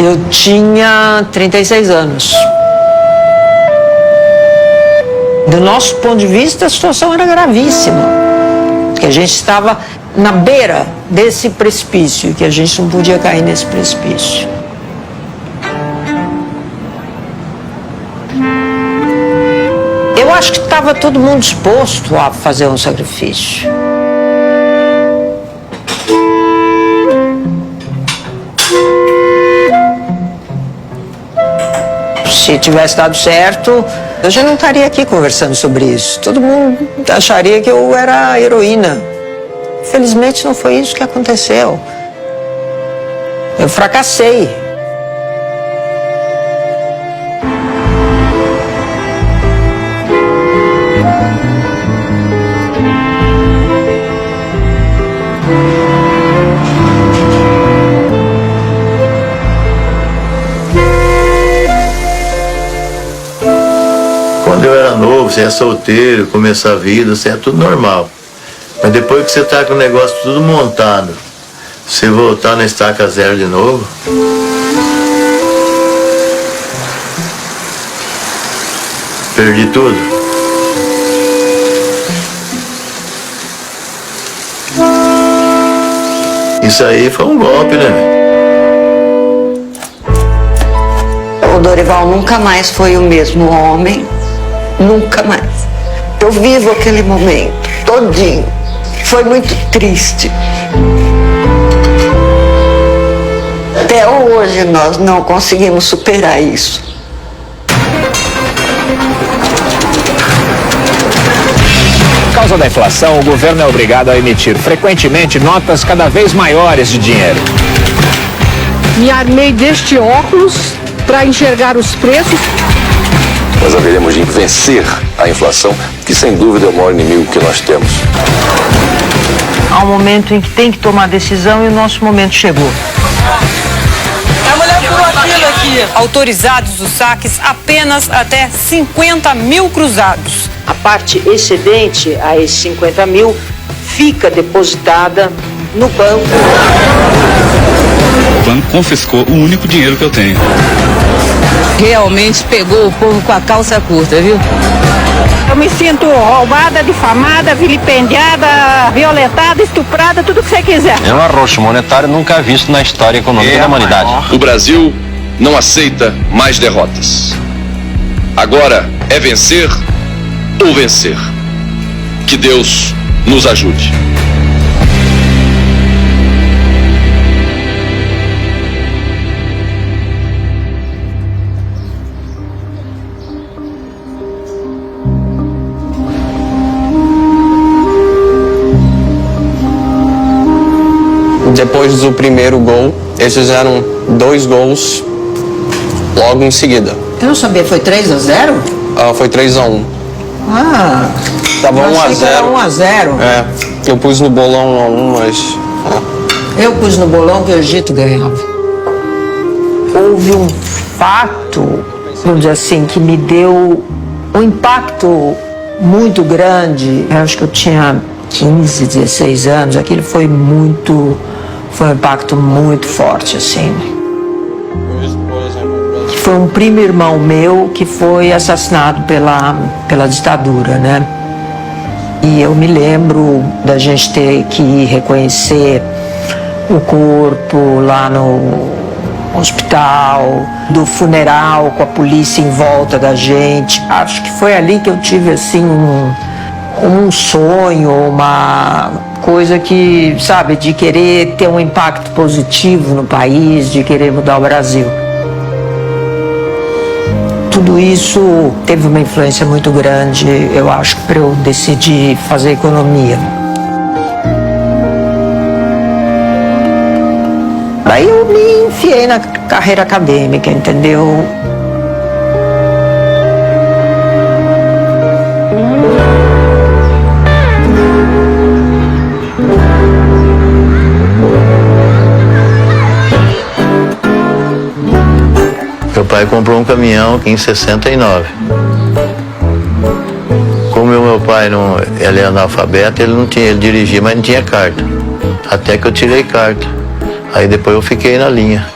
Eu tinha 36 anos. Do nosso ponto de vista, a situação era gravíssima. Porque a gente estava na beira desse precipício, que a gente não podia cair nesse precipício. Eu acho que estava todo mundo disposto a fazer um sacrifício. Se tivesse dado certo, eu já não estaria aqui conversando sobre isso. Todo mundo acharia que eu era heroína. Infelizmente não foi isso que aconteceu. Eu fracassei. Quando eu era novo, você é solteiro, começar a vida, você é tudo normal. Mas depois que você tá com o negócio tudo montado, você voltar na estaca zero de novo, perdi tudo. Isso aí foi um golpe, né? O Dorival nunca mais foi o mesmo homem. Nunca mais. Eu vivo aquele momento todinho. Foi muito triste. Até hoje nós não conseguimos superar isso. Por causa da inflação, o governo é obrigado a emitir frequentemente notas cada vez maiores de dinheiro. Me armei deste óculos para enxergar os preços. Nós haveremos de vencer a inflação, que sem dúvida é o maior inimigo que nós temos. Há um momento em que tem que tomar decisão e o nosso momento chegou. A mulher pulou aquilo aqui. Autorizados os saques apenas até 50 mil cruzados. A parte excedente a esses 50 mil fica depositada no banco. O banco confiscou o único dinheiro que eu tenho. Realmente pegou o povo com a calça curta, viu? Eu me sinto roubada, difamada, vilipendiada, violentada, estuprada, tudo que você quiser. É um arroxo monetário nunca visto na história econômica da humanidade. O Brasil não aceita mais derrotas. Agora é vencer ou vencer. Que Deus nos ajude. Depois do primeiro gol, eles fizeram 2 gols logo em seguida. Eu não sabia, foi 3-0? Foi 3-1. Ah, tava 1-0. Era 1-0. É, eu pus no bolão 1-1, mas... Eu pus no bolão que o Egito ganhava. Houve um fato, vamos dizer assim, que me deu um impacto muito grande. Eu acho que eu tinha 15, 16 anos. Aquilo foi um impacto muito forte, assim. Foi um primo irmão meu que foi assassinado pela ditadura, né? E eu me lembro da gente ter que reconhecer o corpo lá no hospital, do funeral com a polícia em volta da gente. Acho que foi ali que eu tive, assim, um sonho, uma coisa que, sabe, de querer ter um impacto positivo no país, de querer mudar o Brasil. Tudo isso teve uma influência muito grande, eu acho, para eu decidir fazer economia. Daí eu me enfiei na carreira acadêmica, entendeu? Meu pai comprou um caminhão aqui em 69. Como meu pai ele é analfabeto, ele dirigia, mas não tinha carta. Até que eu tirei carta. Aí depois eu fiquei na linha.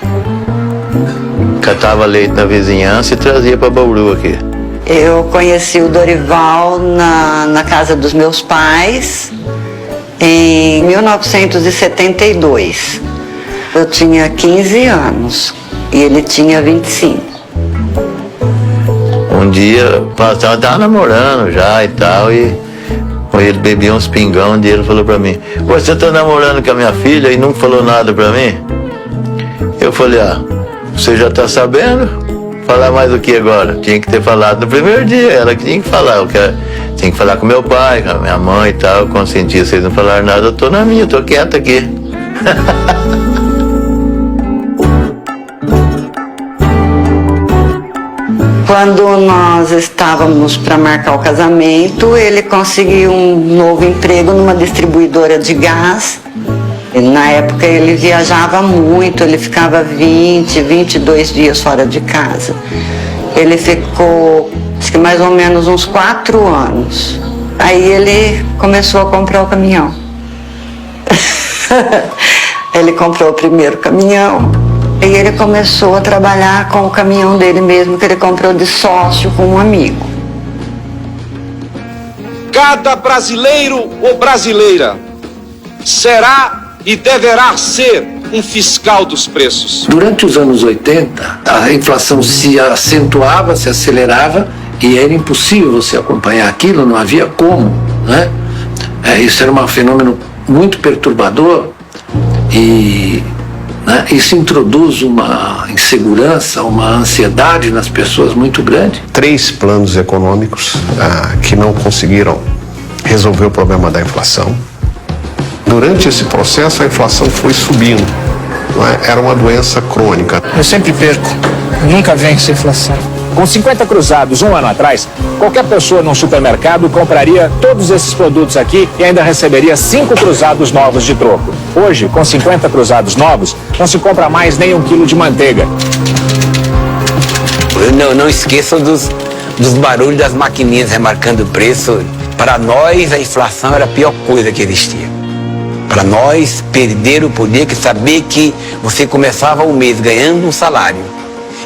catava leite na vizinhança e trazia para Bauru aqui. Eu conheci o Dorival na casa dos meus pais em 1972. Eu tinha 15 anos e ele tinha 25. Um dia, eu tava namorando já e tal, e ele bebia uns pingão, e ele falou pra mim: você tá namorando com a minha filha e nunca falou nada pra mim? Eu falei: você já tá sabendo? Falar mais o que agora? Tinha que ter falado no primeiro dia, ela que tinha que falar. Tinha que falar com meu pai, com a minha mãe e tal, eu consenti, vocês não falaram nada, eu tô na minha, eu tô quieta aqui. Quando nós estávamos para marcar o casamento, ele conseguiu um novo emprego numa distribuidora de gás. E na época ele viajava muito, ele ficava 22 dias fora de casa. Ele ficou, acho que mais ou menos uns 4 anos. Aí ele começou a comprar o caminhão. Ele comprou o primeiro caminhão. E ele começou a trabalhar com o caminhão dele mesmo, que ele comprou de sócio com um amigo. Cada brasileiro ou brasileira será e deverá ser um fiscal dos preços. Durante os anos 80, a inflação se acentuava, se acelerava e era impossível você acompanhar aquilo, não havia como, né? Isso era um fenômeno muito perturbador e isso introduz uma insegurança, uma ansiedade nas pessoas muito grande. 3 planos econômicos que não conseguiram resolver o problema da inflação. Durante esse processo, a inflação foi subindo. Era uma doença crônica. Eu sempre perco, eu nunca venço a inflação. Com 50 cruzados 1 ano atrás, qualquer pessoa num supermercado compraria todos esses produtos aqui e ainda receberia 5 cruzados novos de troco. Hoje, com 50 cruzados novos, não se compra mais nem 1 quilo de manteiga. Não esqueçam dos barulhos das maquininhas remarcando o preço. Para nós, a inflação era a pior coisa que existia. Para nós, perder o poder, que saber que você começava o mês ganhando um salário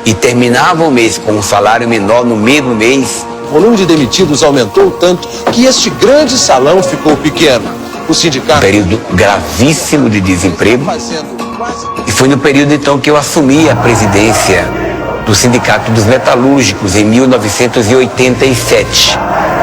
e terminava o mês com um salário menor no mesmo mês. O número de demitidos aumentou tanto que este grande salão ficou pequeno. O sindicato... Período gravíssimo de desemprego. E foi no período então que eu assumi a presidência do Sindicato dos Metalúrgicos, em 1987.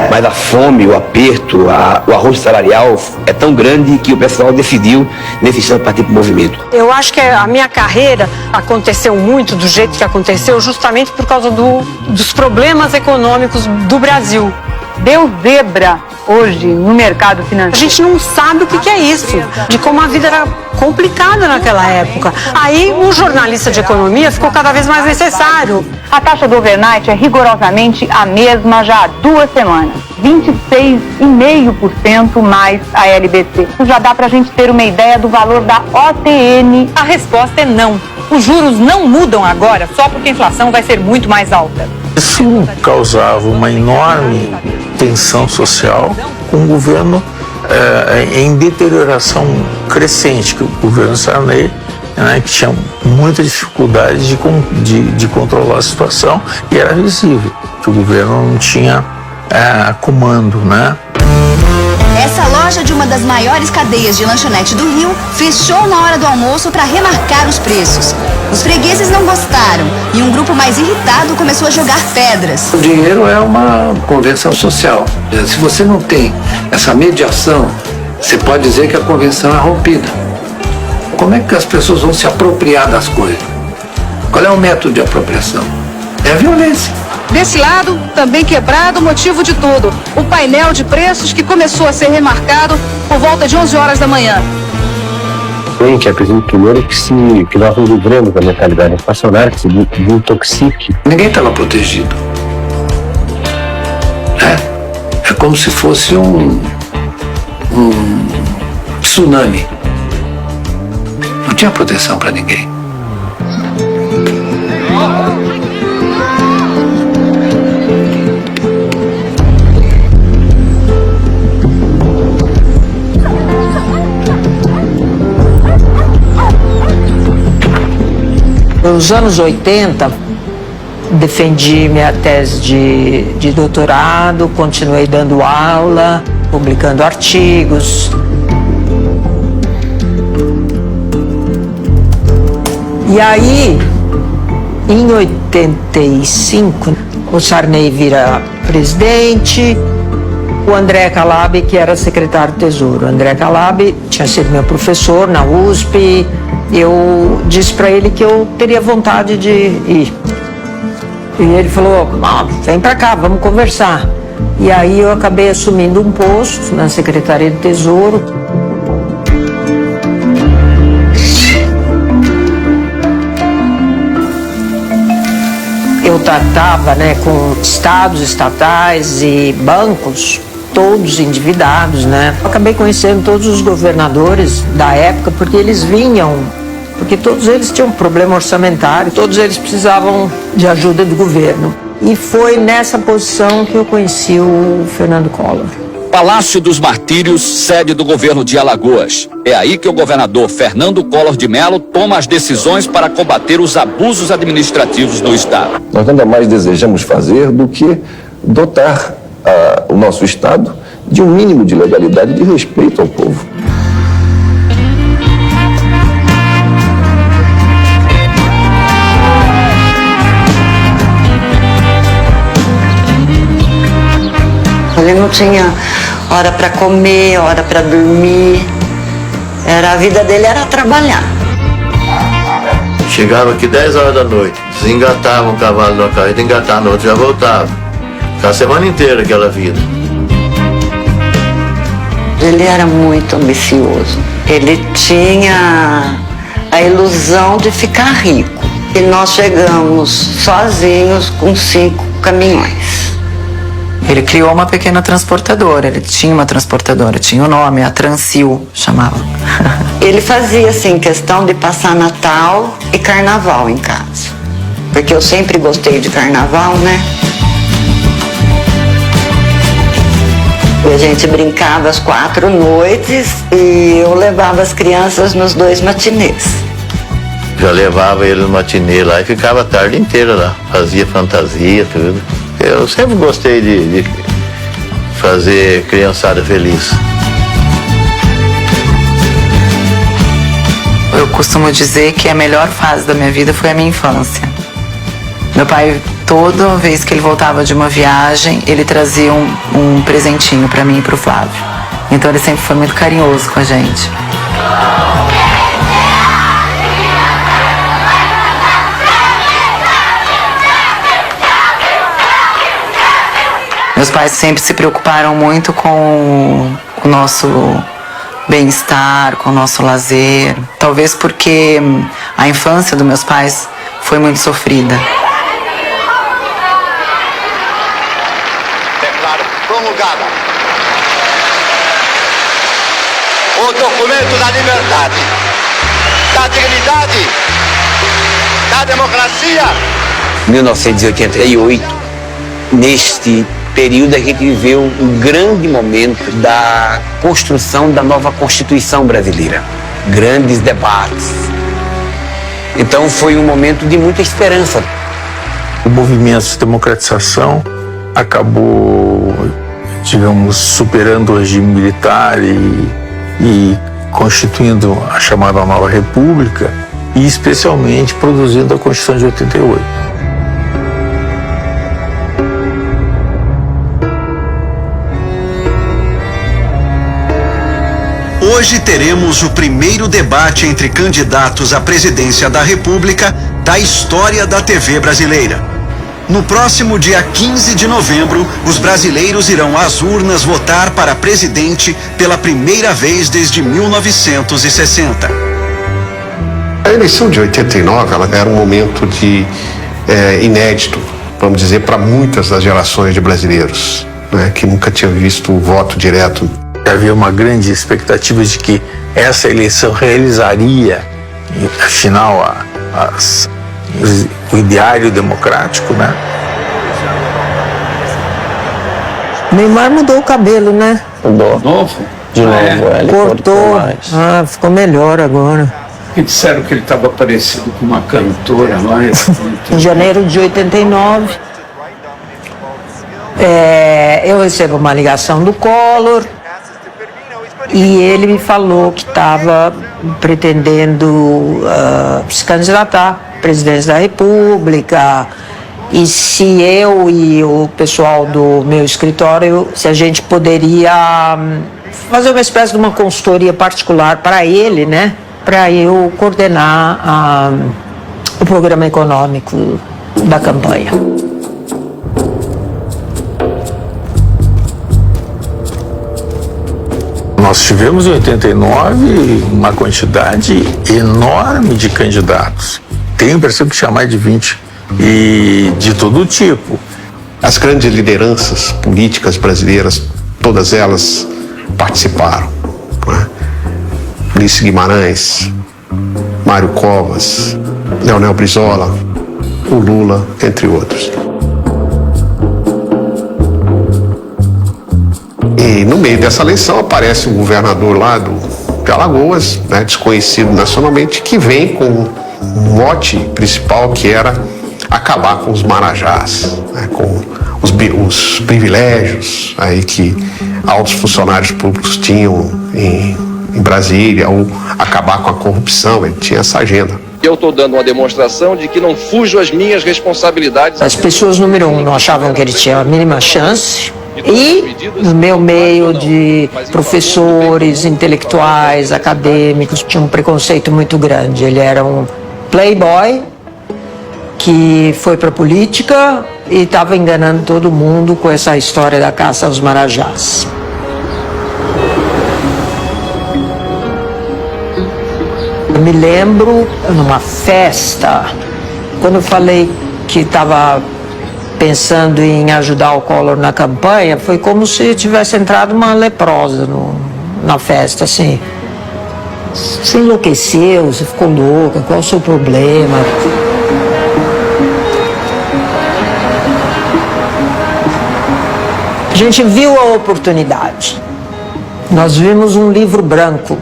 Mas a fome, o aperto, o arrojo salarial é tão grande que o pessoal decidiu, nesse instante, partir para o movimento. Eu acho que a minha carreira aconteceu muito do jeito que aconteceu justamente por causa dos problemas econômicos do Brasil. Deu zebra hoje no mercado financeiro. A gente não sabe o que é isso, de como a vida era complicada naquela época. Aí o jornalista de economia ficou cada vez mais necessário. A taxa do overnight é rigorosamente a mesma já há 2 semanas. 26,5% mais a LBC. Isso já dá pra gente ter uma ideia do valor da OTN. A resposta é não. Os juros não mudam agora só porque a inflação vai ser muito mais alta. Isso causava uma enorme tensão social, com o governo em deterioração crescente, que o governo Sarney, que tinha muita dificuldade de controlar a situação, e era visível que o governo não tinha comando, né? Essa loja de uma das maiores cadeias de lanchonete do Rio fechou na hora do almoço para remarcar os preços. Os fregueses não gostaram e um grupo mais irritado começou a jogar pedras. O dinheiro é uma convenção social. Se você não tem essa mediação, você pode dizer que a convenção é rompida. Como é que as pessoas vão se apropriar das coisas? Qual é o método de apropriação? É a violência. Desse lado, também quebrado o motivo de tudo. O painel de preços que começou a ser remarcado por volta de 11 horas da manhã. Que acredito primeiro que nós nos livremos da mentalidade inflacionária, que se desintoxique. Ninguém estava protegido. É como se fosse um tsunami. Não tinha proteção para ninguém. Nos Nos anos 80, defendi minha tese de doutorado, continuei dando aula, publicando artigos. E aí, em 85, o Sarney vira presidente, o André Calab, que era secretário do Tesouro. O André Calab tinha sido meu professor na USP. Eu disse para ele que eu teria vontade de ir. E ele falou, vem para cá, vamos conversar. E aí eu acabei assumindo um posto na Secretaria do Tesouro. Eu tratava, né, com estados, estatais e bancos, todos endividados, né? Eu acabei conhecendo todos os governadores da época porque eles vinham, porque todos eles tinham um problema orçamentário, todos eles precisavam de ajuda do governo. E foi nessa posição que eu conheci o Fernando Collor. Palácio dos Martírios, sede do governo de Alagoas. É aí que o governador Fernando Collor de Mello toma as decisões para combater os abusos administrativos no estado. Nós nada mais desejamos fazer do que dotar o nosso estado de um mínimo de legalidade e de respeito ao povo. Ele não tinha hora para comer, hora para dormir. A vida dele era trabalhar. Chegava aqui 10 horas da noite, desengatava um cavalo de uma carreta, engatava no outro, já voltava. Ficava a semana inteira aquela vida. Ele era muito ambicioso. Ele tinha a ilusão de ficar rico. E nós chegamos sozinhos com 5 caminhões. Ele criou uma pequena transportadora, ele tinha uma transportadora, tinha o nome, a Transil, chamava. Ele fazia, assim, questão de passar Natal e Carnaval em casa. Porque eu sempre gostei de Carnaval, né? E a gente brincava as 4 noites e eu levava as crianças nos 2 matinês. Já levava ele no matinê lá e ficava a tarde inteira lá, fazia fantasia, tudo. Eu sempre gostei de fazer criançada feliz. Eu costumo dizer que a melhor fase da minha vida foi a minha infância. Meu pai, toda vez que ele voltava de uma viagem, ele trazia um presentinho para mim e para o Flávio. Então ele sempre foi muito carinhoso com a gente. Meus pais sempre se preocuparam muito com o nosso bem-estar, com o nosso lazer. Talvez porque a infância dos meus pais foi muito sofrida. Declaro promulgada o documento da liberdade, da dignidade, da democracia. 1988, neste período a gente viveu um grande momento da construção da nova Constituição brasileira. Grandes debates. Então foi um momento de muita esperança. O movimento de democratização acabou, digamos, superando o regime militar e constituindo a chamada Nova República e especialmente produzindo a Constituição de 88. Hoje teremos o primeiro debate entre candidatos à presidência da República da história da TV brasileira. No próximo dia 15 de novembro, os brasileiros irão às urnas votar para presidente pela primeira vez desde 1960. A eleição de 89 ela era um momento inédito, vamos dizer, para muitas das gerações de brasileiros, né, que nunca tinham visto o voto direto. Havia uma grande expectativa de que essa eleição realizaria, afinal, o ideário democrático, né? Neymar mudou o cabelo, né? Mudou. Novo? De novo, ele cortou. Ficou melhor agora. Que disseram que ele estava parecido com uma cantora lá. Em janeiro de 89, eu recebo uma ligação do Collor e ele me falou que estava pretendendo se candidatar à presidência da República, e se eu e o pessoal do meu escritório, se a gente poderia fazer uma espécie de uma consultoria particular para ele, né? Para eu coordenar o programa econômico da campanha. Nós tivemos em 89 uma quantidade enorme de candidatos. Tenho a impressão que tinha mais de 20, e de todo tipo. As grandes lideranças políticas brasileiras, todas elas participaram, né? Ulisses Guimarães, Mário Covas, Leonel Brizola, o Lula, entre outros. E no meio dessa eleição aparece um governador lá de Alagoas, né, desconhecido nacionalmente, que vem com um mote principal que era acabar com os marajás, né, com os privilégios aí que altos funcionários públicos tinham em Brasília, ou acabar com a corrupção. Ele tinha essa agenda. Eu estou dando uma demonstração de que não fujo às minhas responsabilidades. As pessoas, número um, não achavam que ele tinha a mínima chance. E no meu meio de professores, intelectuais, acadêmicos, tinha um preconceito muito grande. Ele era um playboy que foi para a política e estava enganando todo mundo com essa história da caça aos marajás. Eu me lembro numa festa, quando eu falei que estava pensando em ajudar o Collor na campanha, foi como se tivesse entrado uma leprosa na festa, assim. Você enlouqueceu, você ficou louca, qual o seu problema? A gente viu a oportunidade. Nós vimos um livro branco.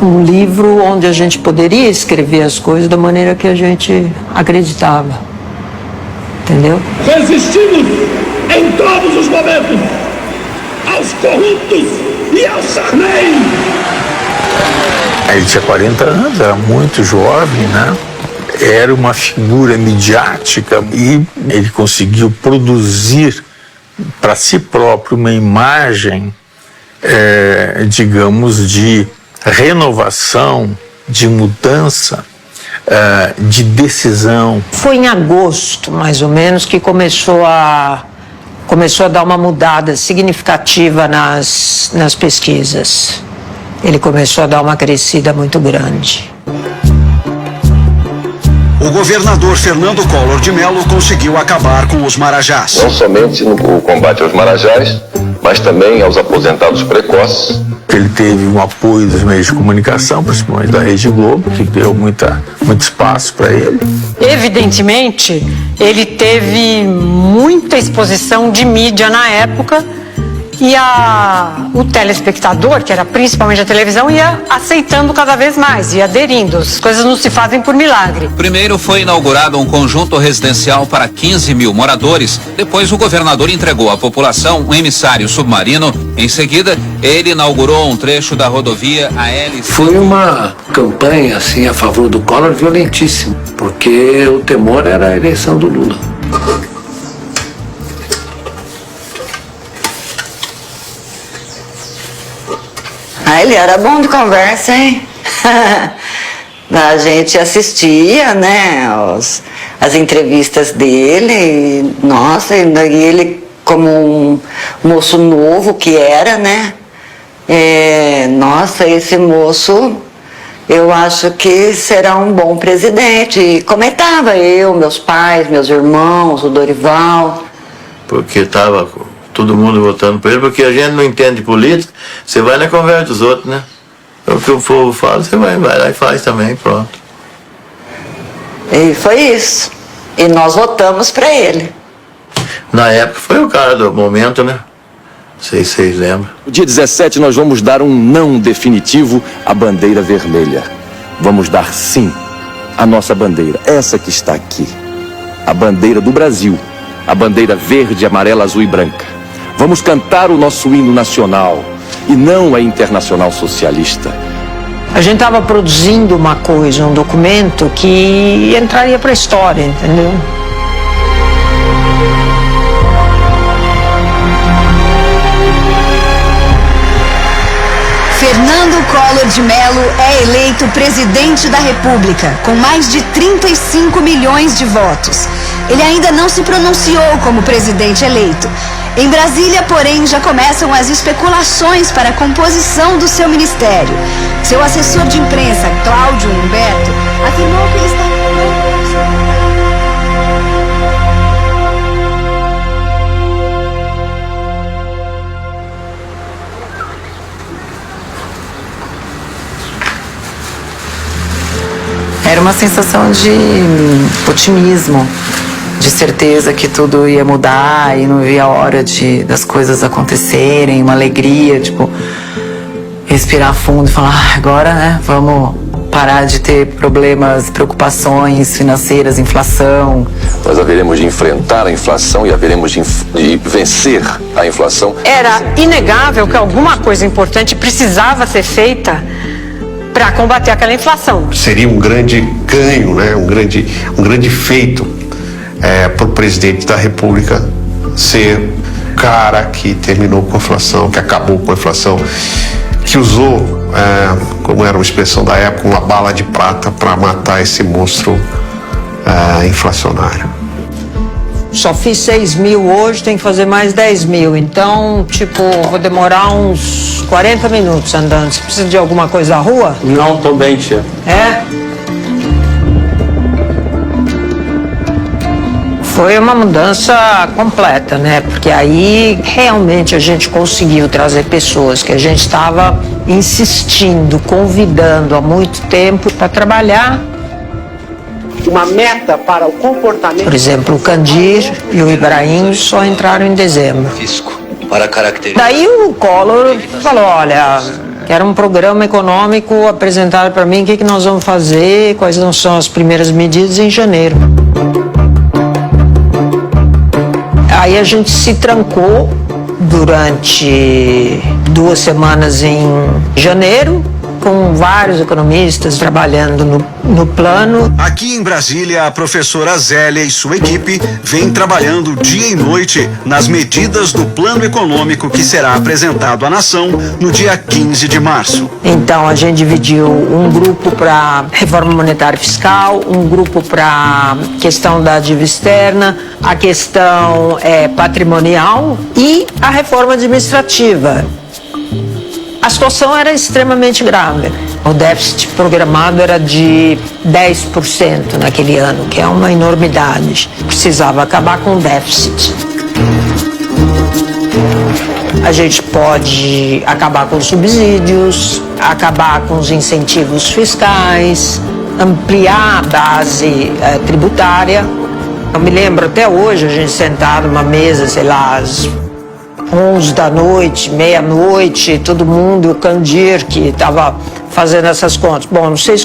Um livro onde a gente poderia escrever as coisas da maneira que a gente acreditava. Entendeu? Resistimos em todos os momentos aos corruptos e ao Sarney. Ele tinha 40 anos, era muito jovem, né? Era uma figura midiática e ele conseguiu produzir para si próprio uma imagem, digamos, de renovação, de mudança, de decisão. Foi em agosto, mais ou menos, que começou a dar uma mudada significativa nas pesquisas. Ele começou a dar uma crescida muito grande. O governador Fernando Collor de Mello conseguiu acabar com os marajás. Não somente no combate aos marajás, mas também aos aposentados precoces. Ele teve um apoio dos meios de comunicação, principalmente da Rede Globo, que deu muito espaço para ele. Evidentemente, ele teve muita exposição de mídia na época e o telespectador, que era principalmente a televisão, ia aceitando cada vez mais, ia aderindo. As coisas não se fazem por milagre. Primeiro foi inaugurado um conjunto residencial para 15 mil moradores. Depois o governador entregou à população um emissário submarino. Em seguida, ele inaugurou um trecho da rodovia AL. Foi uma campanha assim a favor do Collor violentíssima, porque o temor era a eleição do Lula. Ele era bom de conversa, hein? A gente assistia, né, as entrevistas dele, e, nossa, e ele como um moço novo que era, né? Nossa, esse moço, eu acho que será um bom presidente. E como estava eu, meus pais, meus irmãos, o Dorival. Porque estava todo mundo votando por ele, porque a gente não entende de política, você vai na conversa dos outros, né? O que o povo fala, você vai lá e faz também, pronto. E foi isso. E nós votamos para ele. Na época foi o cara do momento, né? sei se vocês lembram. No dia 17 nós vamos dar um não definitivo à bandeira vermelha. Vamos dar sim à nossa bandeira, essa que está aqui. A bandeira do Brasil, a bandeira verde, amarela, azul e branca. Vamos cantar o nosso hino nacional e não a Internacional Socialista. A gente estava produzindo uma coisa, um documento que entraria para a história, entendeu? Fernando Collor de Mello é eleito presidente da República, com mais de 35 milhões de votos. Ele ainda não se pronunciou como presidente eleito. Em Brasília, porém, já começam as especulações para a composição do seu ministério. Seu assessor de imprensa, Cláudio Humberto, afirmou que ele está... Era uma sensação de otimismo, de certeza que tudo ia mudar e não via a hora das coisas acontecerem, uma alegria, tipo, respirar fundo e falar, agora, né, vamos parar de ter problemas, preocupações financeiras, inflação. Nós haveremos de enfrentar a inflação e haveremos de vencer a inflação. Era inegável que alguma coisa importante precisava ser feita para combater aquela inflação. Seria um grande ganho, né? um grande feito para o presidente da República ser o cara que terminou com a inflação, que acabou com a inflação, que usou, como era uma expressão da época, uma bala de prata para matar esse monstro inflacionário. Só fiz 6 mil hoje, tem que fazer mais 10 mil. Então, tipo, vou demorar uns 40 minutos andando. Você precisa de alguma coisa na rua? Não, tô bem, tia. É? Foi uma mudança completa, né? Porque aí realmente a gente conseguiu trazer pessoas que a gente estava insistindo, convidando há muito tempo para trabalhar. Uma meta para o comportamento. Por exemplo, o Candir e o Ibrahim só entraram em dezembro. Para caracterizar. Daí o Collor falou, olha, quero um programa econômico apresentado para mim, o que nós vamos fazer, quais não são as primeiras medidas em janeiro. Aí a gente se trancou durante 2 semanas em janeiro, com vários economistas trabalhando no plano. Aqui em Brasília, a professora Zélia e sua equipe vêm trabalhando dia e noite nas medidas do plano econômico que será apresentado à nação no dia 15 de março. Então a gente dividiu um grupo para reforma monetária e fiscal, um grupo para questão da dívida externa, a questão patrimonial e a reforma administrativa. A situação era extremamente grave. O déficit programado era de 10% naquele ano, que é uma enormidade. Precisava acabar com o déficit. A gente pode acabar com os subsídios, acabar com os incentivos fiscais, ampliar a base tributária. Eu me lembro até hoje, a gente sentado numa mesa, sei lá, às 11 da noite, meia-noite, todo mundo, o Candir, que estava fazendo essas contas. Bom, não sei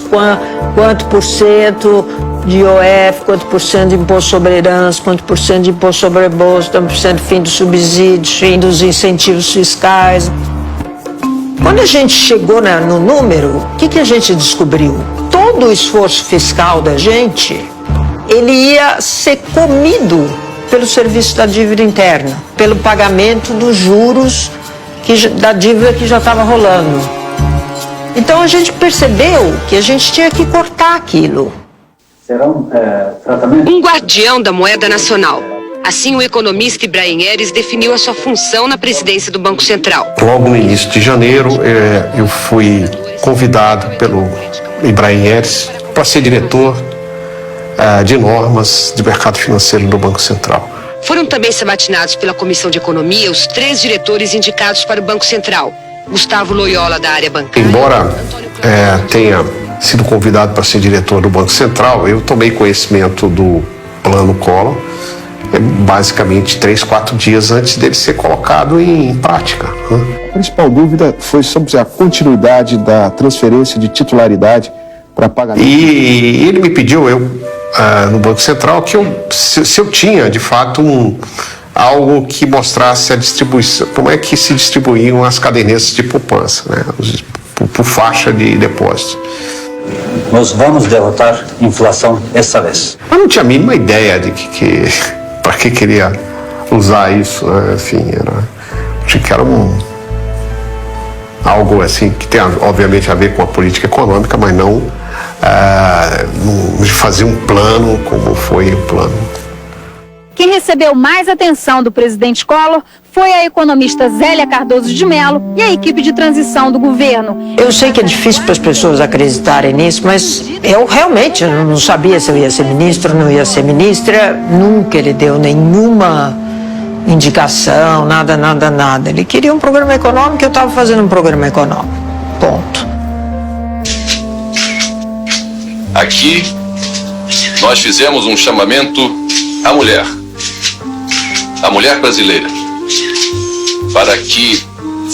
quanto por cento de IOF, quanto por cento de imposto sobre herança, quanto por cento de imposto sobre bolsa, quanto por cento fim dos subsídios, fim dos incentivos fiscais. Quando a gente chegou no número, o que a gente descobriu? Todo o esforço fiscal da gente, ele ia ser comido pelo serviço da dívida interna, pelo pagamento dos juros da dívida que já estava rolando. Então a gente percebeu que a gente tinha que cortar aquilo. Um guardião da moeda nacional. Assim, o economista Ibrahim Eres definiu a sua função na presidência do Banco Central. Logo no início de janeiro, eu fui convidado pelo Ibrahim Eres para ser diretor de normas de mercado financeiro do Banco Central. Foram também sabatinados pela Comissão de Economia os 3 diretores indicados para o Banco Central. Gustavo Loyola, da área bancária. Embora tenha sido convidado para ser diretor do Banco Central, eu tomei conhecimento do plano Collor basicamente 3, 4 dias antes dele ser colocado em prática. A principal dúvida foi sobre a continuidade da transferência de titularidade para pagamento. E ele me pediu, no Banco Central, que se eu tinha, de fato, algo que mostrasse a distribuição, como é que se distribuíam as cadernetas de poupança, né, por faixa de depósito. Nós vamos derrotar a inflação essa vez. Eu não tinha a mínima ideia de para que queria usar isso, né? Enfim, achei que era algo assim que tem obviamente a ver com a política econômica, mas não de fazer um plano como foi o plano. Quem recebeu mais atenção do presidente Collor foi a economista Zélia Cardoso de Mello e a equipe de transição do governo. Eu sei que é difícil para as pessoas acreditarem nisso, mas eu realmente não sabia se eu ia ser ministro, não ia ser ministra. Nunca ele deu nenhuma indicação, nada. Ele queria um programa econômico, eu estava fazendo um programa econômico. Ponto. Aqui, nós fizemos um chamamento à mulher brasileira, para que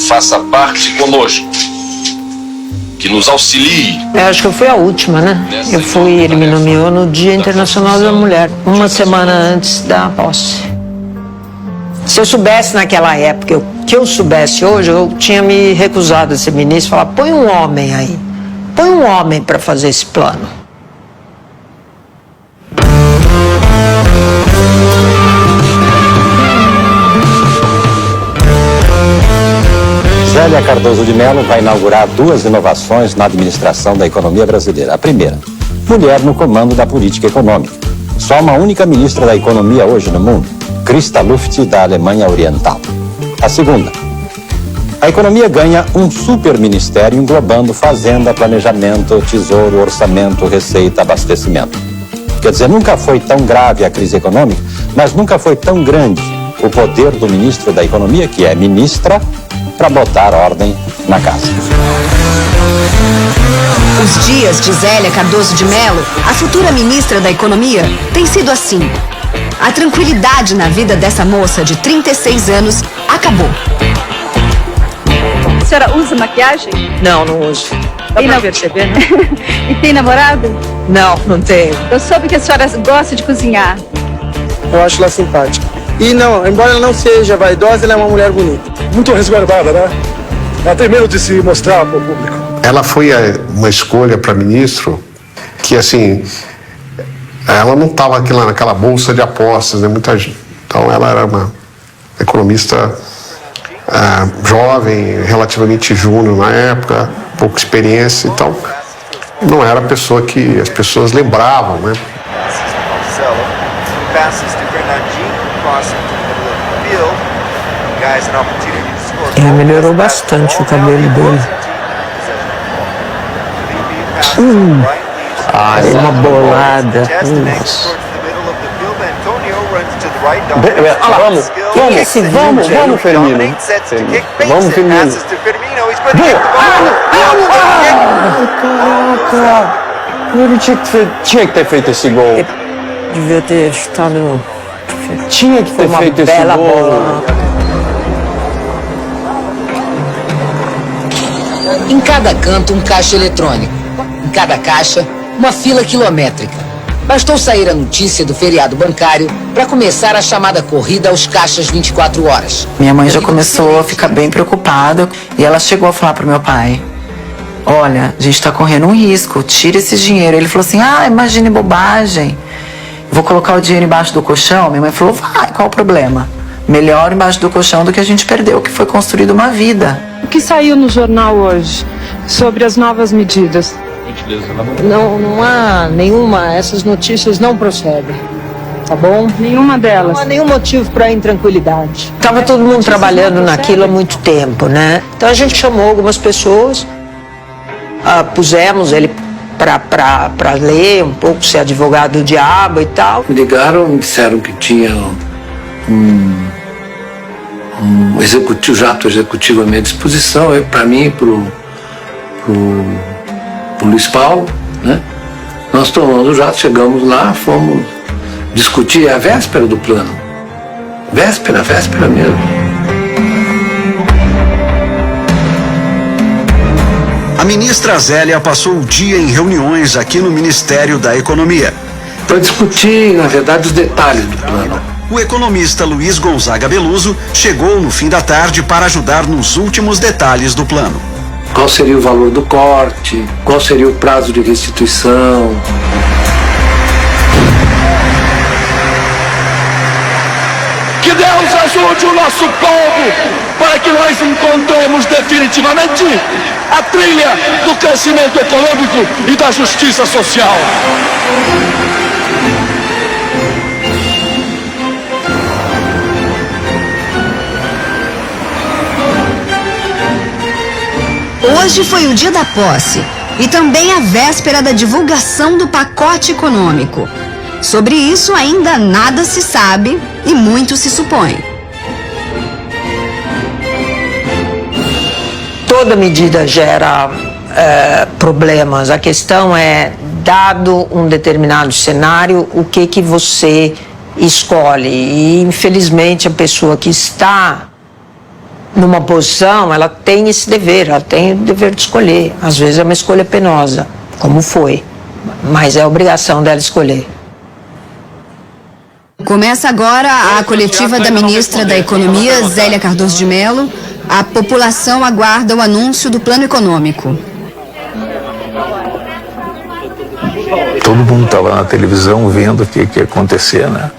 faça parte conosco, que nos auxilie. Eu acho que eu fui a última, né? Ele me nomeou no Dia Internacional da Mulher, uma semana antes da posse. Se eu soubesse naquela época, que eu soubesse hoje, eu tinha me recusado a ser ministro e falar, põe um homem aí, põe um homem para fazer esse plano. Zélia Cardoso de Mello vai inaugurar 2 inovações na administração da economia brasileira. A primeira, mulher no comando da política econômica. Só uma única ministra da economia hoje no mundo, Christa Luft, da Alemanha Oriental. A segunda, a economia ganha um super ministério englobando fazenda, planejamento, tesouro, orçamento, receita, abastecimento. Quer dizer, nunca foi tão grave a crise econômica, mas nunca foi tão grande o poder do ministro da economia, que é ministra, para botar ordem na casa. Os dias de Zélia Cardoso de Mello, a futura ministra da Economia, têm sido assim. A tranquilidade na vida dessa moça de 36 anos acabou. A senhora usa maquiagem? Não uso. Dá pra perceber, né? E tem namorado? Não tenho. Eu soube que a senhora gosta de cozinhar. Eu acho ela simpática. E não, embora ela não seja vaidosa, ela é uma mulher bonita. Muito resguardada, né? Ela tem medo de se mostrar para o público. Ela foi uma escolha para ministro que, assim, ela não estava naquela bolsa de apostas, né? Muita gente. Então, ela era uma economista jovem, relativamente júnior na época, pouca experiência, então não era a pessoa que as pessoas lembravam, né? Ele melhorou bastante o cabelo dele. Uma bolada. Vamos, Firmino. Vamos, Firmino. Caraca! Ele tinha que ter feito esse gol. Devia ter chutado. Tinha que ter feito esse gol. Bola. Em cada canto, um caixa eletrônico. Em cada caixa, uma fila quilométrica. Bastou sair a notícia do feriado bancário para começar a chamada corrida aos caixas 24 horas. Minha mãe já começou a ficar bem preocupada e ela chegou a falar pro meu pai: olha, a gente tá correndo um risco, tira esse dinheiro. Ele falou assim: imagine bobagem, vou colocar o dinheiro embaixo do colchão. Minha mãe falou: vai, qual o problema? Melhor embaixo do colchão do que a gente perdeu, que foi construída uma vida. O que saiu no jornal hoje sobre as novas medidas? Não há nenhuma, essas notícias não procedem, tá bom? Nenhuma delas. Não há nenhum motivo para intranquilidade. Tava todo mundo trabalhando naquilo há muito tempo, né? Então a gente chamou algumas pessoas, pusemos ele para ler um pouco, ser advogado do diabo e tal. Me ligaram, me disseram que tinha um jato executivo à minha disposição, para mim e pro Luiz Paulo, né? Nós tomamos o jato, chegamos lá, fomos discutir a véspera do plano. Véspera mesmo. A ministra Zélia passou o dia em reuniões aqui no Ministério da Economia. Para discutir, na verdade, os detalhes do plano. O economista Luiz Gonzaga Beluso chegou no fim da tarde para ajudar nos últimos detalhes do plano. Qual seria o valor do corte? Qual seria o prazo de restituição? Que Deus ajude o nosso povo para que nós encontremos definitivamente a trilha do crescimento econômico e da justiça social. Hoje foi o dia da posse e também a véspera da divulgação do pacote econômico. Sobre isso ainda nada se sabe e muito se supõe. Toda medida gera problemas. A questão é, dado um determinado cenário, o que você escolhe. E, infelizmente, a pessoa que está numa posição, ela tem esse dever, ela tem o dever de escolher. Às vezes é uma escolha penosa, como foi, mas é a obrigação dela escolher. Começa agora a coletiva da ministra da Economia, Zélia Cardoso de Mello. A população aguarda o anúncio do plano econômico. Todo mundo estava na televisão vendo o que ia acontecer, né?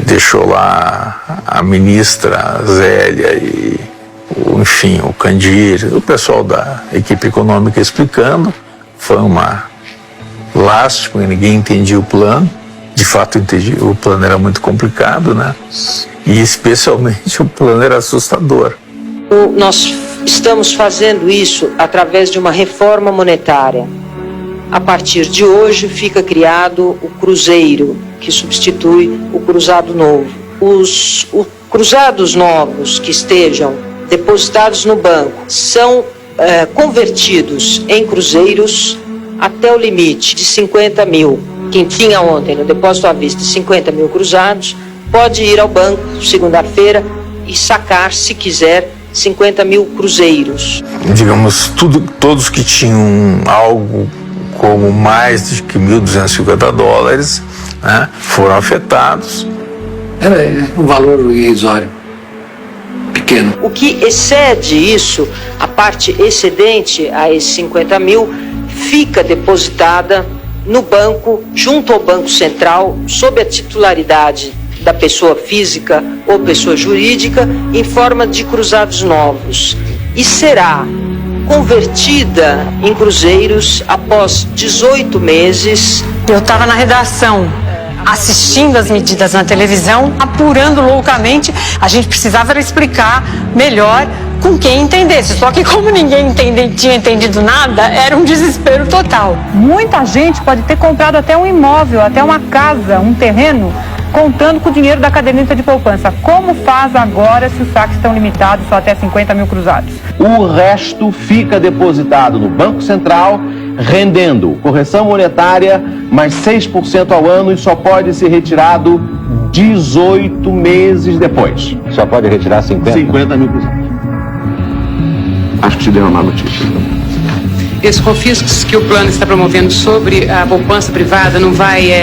Deixou lá a ministra Zélia e, enfim, o Candir, o pessoal da equipe econômica explicando. Foi uma lástima, ninguém entendia o plano. De fato, entendi, o plano era muito complicado, né? E especialmente o plano era assustador. Nós estamos fazendo isso através de uma reforma monetária. A partir de hoje fica criado o Cruzeiro, que substitui o Cruzado Novo. Os cruzados novos que estejam depositados no banco são convertidos em cruzeiros até o limite de 50 mil. Quem tinha ontem no depósito à vista 50 mil cruzados pode ir ao banco segunda-feira e sacar, se quiser, 50 mil cruzeiros. Digamos, todos que tinham algo como mais de que $1.250, né, foram afetados. Era um valor irrisório, pequeno. O que excede isso, a parte excedente a esses 50 mil, fica depositada no banco, junto ao Banco Central, sob a titularidade da pessoa física ou pessoa jurídica, em forma de cruzados novos. E será convertida em cruzeiros após 18 meses. Eu estava na redação, assistindo as medidas na televisão, apurando loucamente. A gente precisava explicar melhor com quem entendesse. Só que como ninguém tinha entendido nada, era um desespero total. Muita gente pode ter comprado até um imóvel, até uma casa, um terreno, contando com o dinheiro da caderneta de poupança. Como faz agora se os saques estão limitados só até 50 mil cruzados? O resto fica depositado no Banco Central, rendendo correção monetária mais 6% ao ano e só pode ser retirado 18 meses depois. Só pode retirar 50 mil cruzados. Acho que te deu uma má notícia. Esses confiscos que o plano está promovendo sobre a poupança privada não vai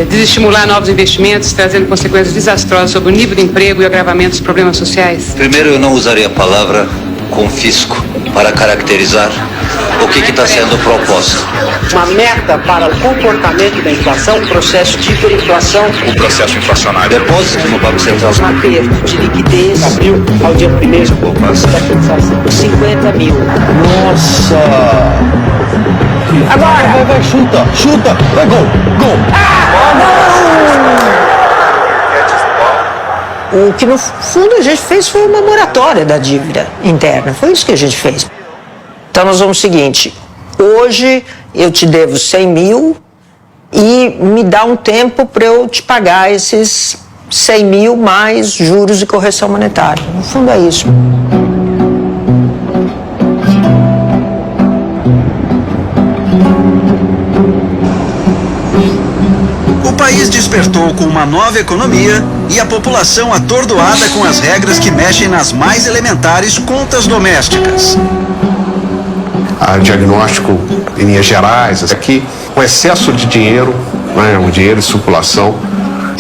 desestimular novos investimentos, trazendo consequências desastrosas sobre o nível de emprego e agravamento dos problemas sociais? Primeiro, eu não usaria a palavra confisco para caracterizar o que está sendo proposto. Uma meta para o comportamento da inflação, um processo de hiperinflação, O processo inflacionário. Depósito no Banco Central. um aperto de liquidez, abril ao dia 1º. Poupança. 50 mil. Nossa! Agora! Vai, chuta! Vai, gol! O que no fundo a gente fez foi uma moratória da dívida interna. Foi isso que a gente fez. Então nós vamos o seguinte: hoje eu te devo 100 mil e me dá um tempo para eu te pagar esses 100 mil mais juros e correção monetária. No fundo é isso. O país país despertou com uma nova economia e a população atordoada com as regras que mexem nas mais elementares contas domésticas. O diagnóstico, em linhas gerais, é que o excesso de dinheiro, né, o dinheiro em circulação,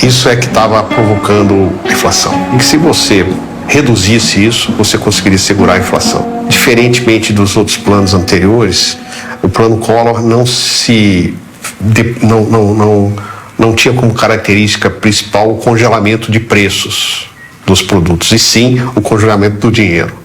isso é que estava provocando inflação. E que se você reduzisse isso, você conseguiria segurar a inflação. Diferentemente dos outros planos anteriores, o plano Collor não tinha como característica principal o congelamento de preços dos produtos, e sim o congelamento do dinheiro.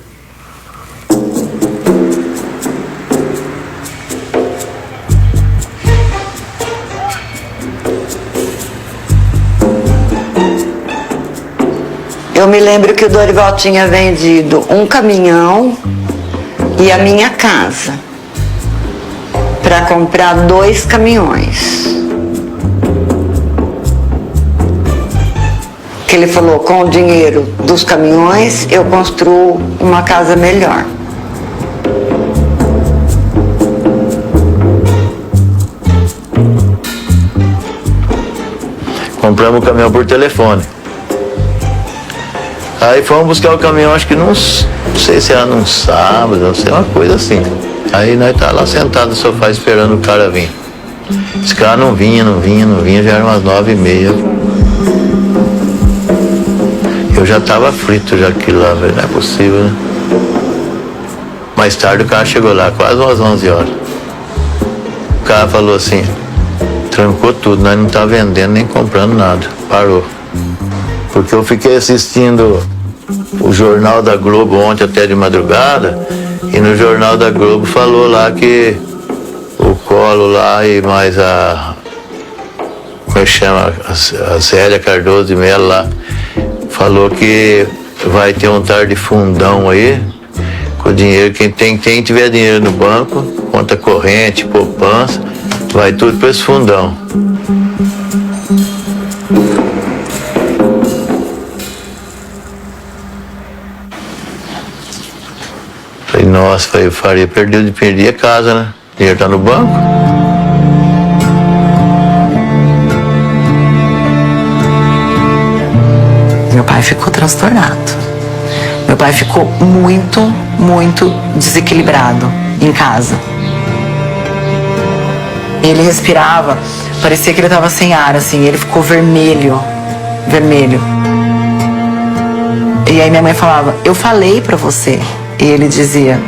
Eu me lembro que o Dorival tinha vendido um caminhão e a minha casa para comprar 2 caminhões. Que ele falou, com o dinheiro dos caminhões eu construo uma casa melhor. Compramos o caminhão por telefone. Aí fomos buscar o caminhão, acho que não sei se era num sábado, não sei, uma coisa assim. Aí nós tá lá sentados no sofá esperando o cara vir. Esse cara não vinha, já eram umas 9h30. Eu já tava frito já aquilo lá, velho, não é possível, né? Mais tarde o cara chegou lá, quase umas 11 horas. O cara falou assim, trancou tudo, nós não tá vendendo nem comprando nada, parou. Porque eu fiquei assistindo o Jornal da Globo ontem até de madrugada, e no Jornal da Globo falou lá que o Collor lá e mais como é que chama, a Zélia Cardoso de Mello lá, falou que vai ter um tal de fundão aí, com dinheiro, quem tiver dinheiro no banco, conta corrente, poupança, vai tudo para esse fundão. Falei, nossa, eu faria, perdi a casa, né? O dinheiro tá no banco. Meu pai ficou transtornado. Meu pai ficou muito, muito desequilibrado em casa. Ele respirava, parecia que ele estava sem ar, assim, ele ficou vermelho. E aí minha mãe falava, eu falei pra você. E ele dizia,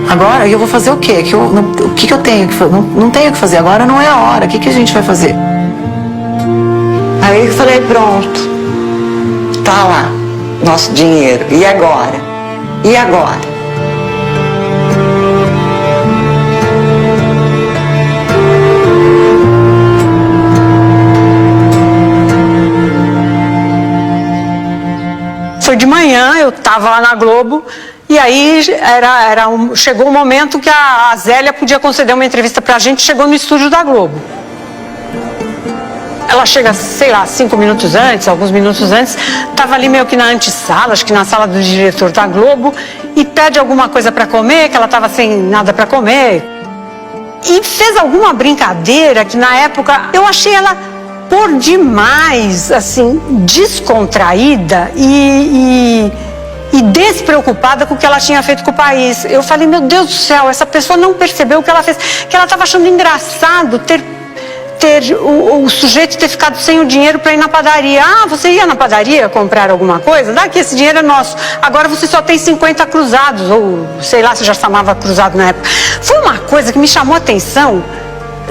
agora eu vou fazer o quê? O que eu tenho que fazer? Não tenho o que fazer, agora não é a hora, o que a gente vai fazer? Aí eu falei, pronto, tá lá, nosso dinheiro, e agora? E agora? Foi de manhã, eu tava lá na Globo, e aí chegou o momento que a Zélia podia conceder uma entrevista pra gente, chegou no estúdio da Globo. Ela chega, sei lá, 5 minutos antes, alguns minutos antes, estava ali meio que na antessala, acho que na sala do diretor da Globo, e pede alguma coisa para comer, que ela estava sem nada para comer. E fez alguma brincadeira que na época eu achei ela por demais, assim, descontraída e despreocupada com o que ela tinha feito com o país. Eu falei, meu Deus do céu, essa pessoa não percebeu o que ela fez, que ela estava achando engraçado ter o sujeito ter ficado sem o dinheiro para ir na padaria. Ah, você ia na padaria comprar alguma coisa? Daqui, esse dinheiro é nosso. Agora você só tem 50 cruzados, ou sei lá se já chamava cruzado na época. Foi uma coisa que me chamou a atenção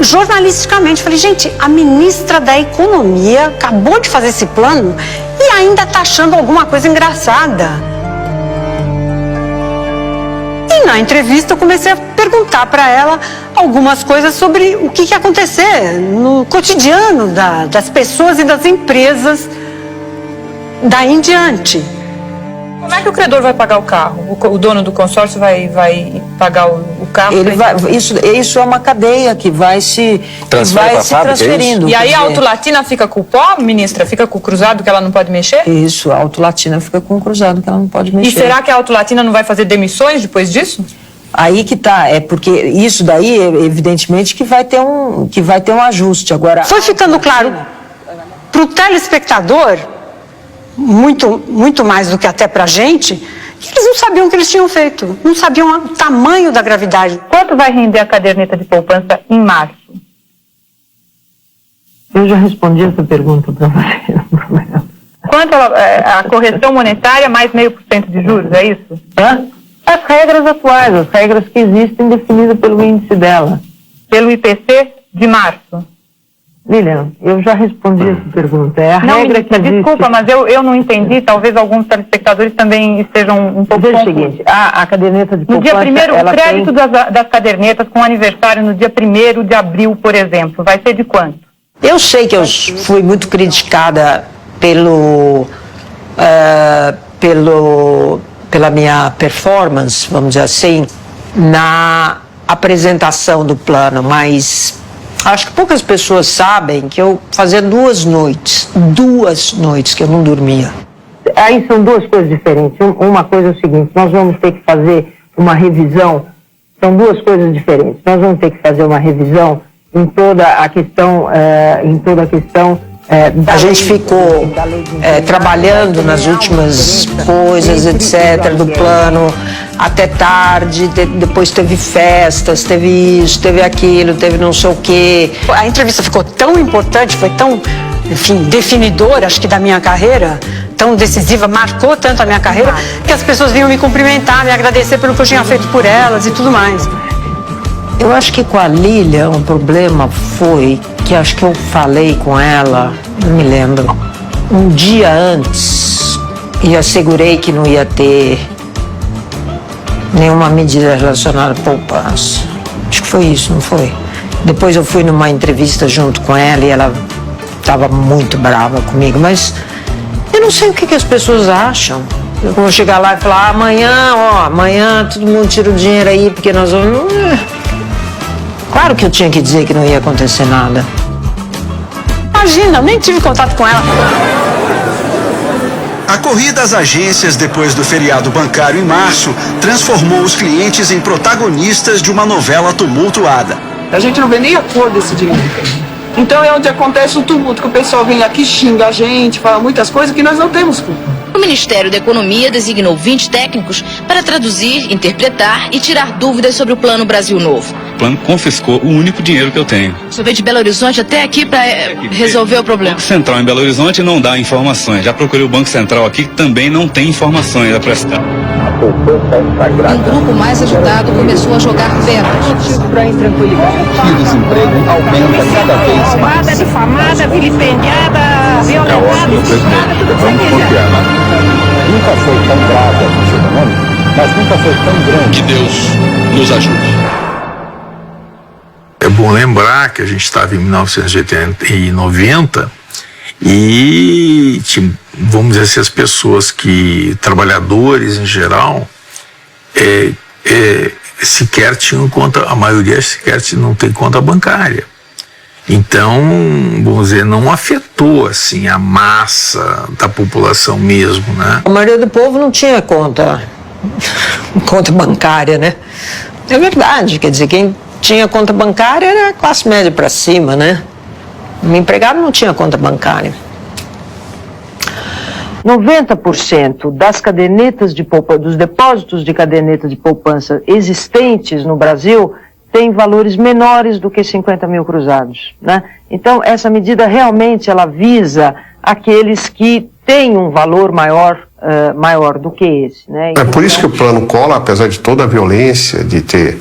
jornalisticamente. Falei, gente, a ministra da Economia acabou de fazer esse plano e ainda está achando alguma coisa engraçada. E na entrevista eu comecei a perguntar para ela algumas coisas sobre o que ia acontecer no cotidiano das pessoas e das empresas daí em diante. Como é que o credor vai pagar o carro? O dono do consórcio vai pagar o carro? Isso é uma cadeia que vai se transferindo. E aí a Auto Latina fica com o pó, ministra? Fica com o cruzado que ela não pode mexer? Isso, a Auto Latina fica com o cruzado que ela não pode mexer. E será que a Auto Latina não vai fazer demissões depois disso? Aí que tá, é porque isso daí, evidentemente, que vai ter um ajuste. Agora, foi ficando claro para o telespectador, muito mais do que até para a gente, eles não sabiam o que eles tinham feito, não sabiam o tamanho da gravidade. Quanto vai render a caderneta de poupança em março? Eu já respondi essa pergunta para você. Quanto a correção monetária mais 0,5% de juros, é isso? As regras atuais, as regras que existem definidas pelo índice dela. Pelo IPC de março? Lilian, eu já respondi essa pergunta. É a regra que existe. Desculpa, mas eu não entendi. Talvez alguns telespectadores também estejam um pouco confusos. É o seguinte, a caderneta de poupança... No dia 1º, o crédito das cadernetas com aniversário no dia 1º de abril, por exemplo, vai ser de quanto? Eu sei que eu fui muito criticada pela minha performance, vamos dizer assim, na apresentação do plano, mas acho que poucas pessoas sabem que eu fazia 2 noites que eu não dormia. Aí são 2 coisas diferentes. Uma coisa é o seguinte, nós vamos ter que fazer uma revisão, são 2 coisas diferentes. Nós vamos ter que fazer uma revisão em toda a questão, a gente ficou trabalhando nas últimas coisas, etc., do plano, até tarde, depois teve festas, teve isso, teve aquilo, teve não sei o quê. A entrevista ficou tão importante, foi tão, enfim, definidora, acho que da minha carreira, tão decisiva, marcou tanto a minha carreira, que as pessoas vinham me cumprimentar, me agradecer pelo que eu tinha feito por elas e tudo mais. Eu acho que com a Lilian o problema foi que acho que eu falei com ela, não me lembro, um dia antes e assegurei que não ia ter nenhuma medida relacionada à poupança. Acho que foi isso, não foi? Depois eu fui numa entrevista junto com ela e ela estava muito brava comigo, mas eu não sei o que as pessoas acham. Eu vou chegar lá e falar, amanhã todo mundo tira o dinheiro aí porque nós vamos... Claro que eu tinha que dizer que não ia acontecer nada. Imagina, eu nem tive contato com ela. A corrida às agências depois do feriado bancário em março transformou os clientes em protagonistas de uma novela tumultuada. A gente não vê nem a cor desse dinheiro. Então é onde acontece o tumulto, que o pessoal vem aqui, xinga a gente, fala muitas coisas que nós não temos culpa. O Ministério da Economia designou 20 técnicos para traduzir, interpretar e tirar dúvidas sobre o Plano Brasil Novo. O plano confiscou o único dinheiro que eu tenho. O senhor veio de Belo Horizonte até aqui para resolver o problema? O Banco Central em Belo Horizonte não dá informações. Já procurei o Banco Central aqui, que também não tem informações a prestar. Um grupo mais agitado começou a jogar pedras. Para intranquilidade. O desemprego aumenta cada vez mais. Difamada, vilipendiada, violentada. Vamos confiar, né? Nunca foi tão grave a crise econômica, mas nunca foi tão grande. Que Deus nos ajude. É bom lembrar que a gente estava em 1980 e 90 e, vamos dizer assim, as pessoas trabalhadores em geral, sequer tinham conta, a maioria sequer não tem conta bancária. Então, vamos dizer, não afetou assim a massa da população mesmo, né? A maioria do povo não tinha conta bancária, né? É verdade, quer dizer, quem tinha conta bancária era a classe média para cima, né? O empregado não tinha conta bancária. 90% das cadernetas de poupança, dos depósitos de caderneta de poupança existentes no Brasil tem valores menores do que 50 mil cruzados, né? Então, essa medida realmente ela visa aqueles que têm um valor maior do que esse, né? É por isso que o Plano Collor, apesar de toda a violência, de ter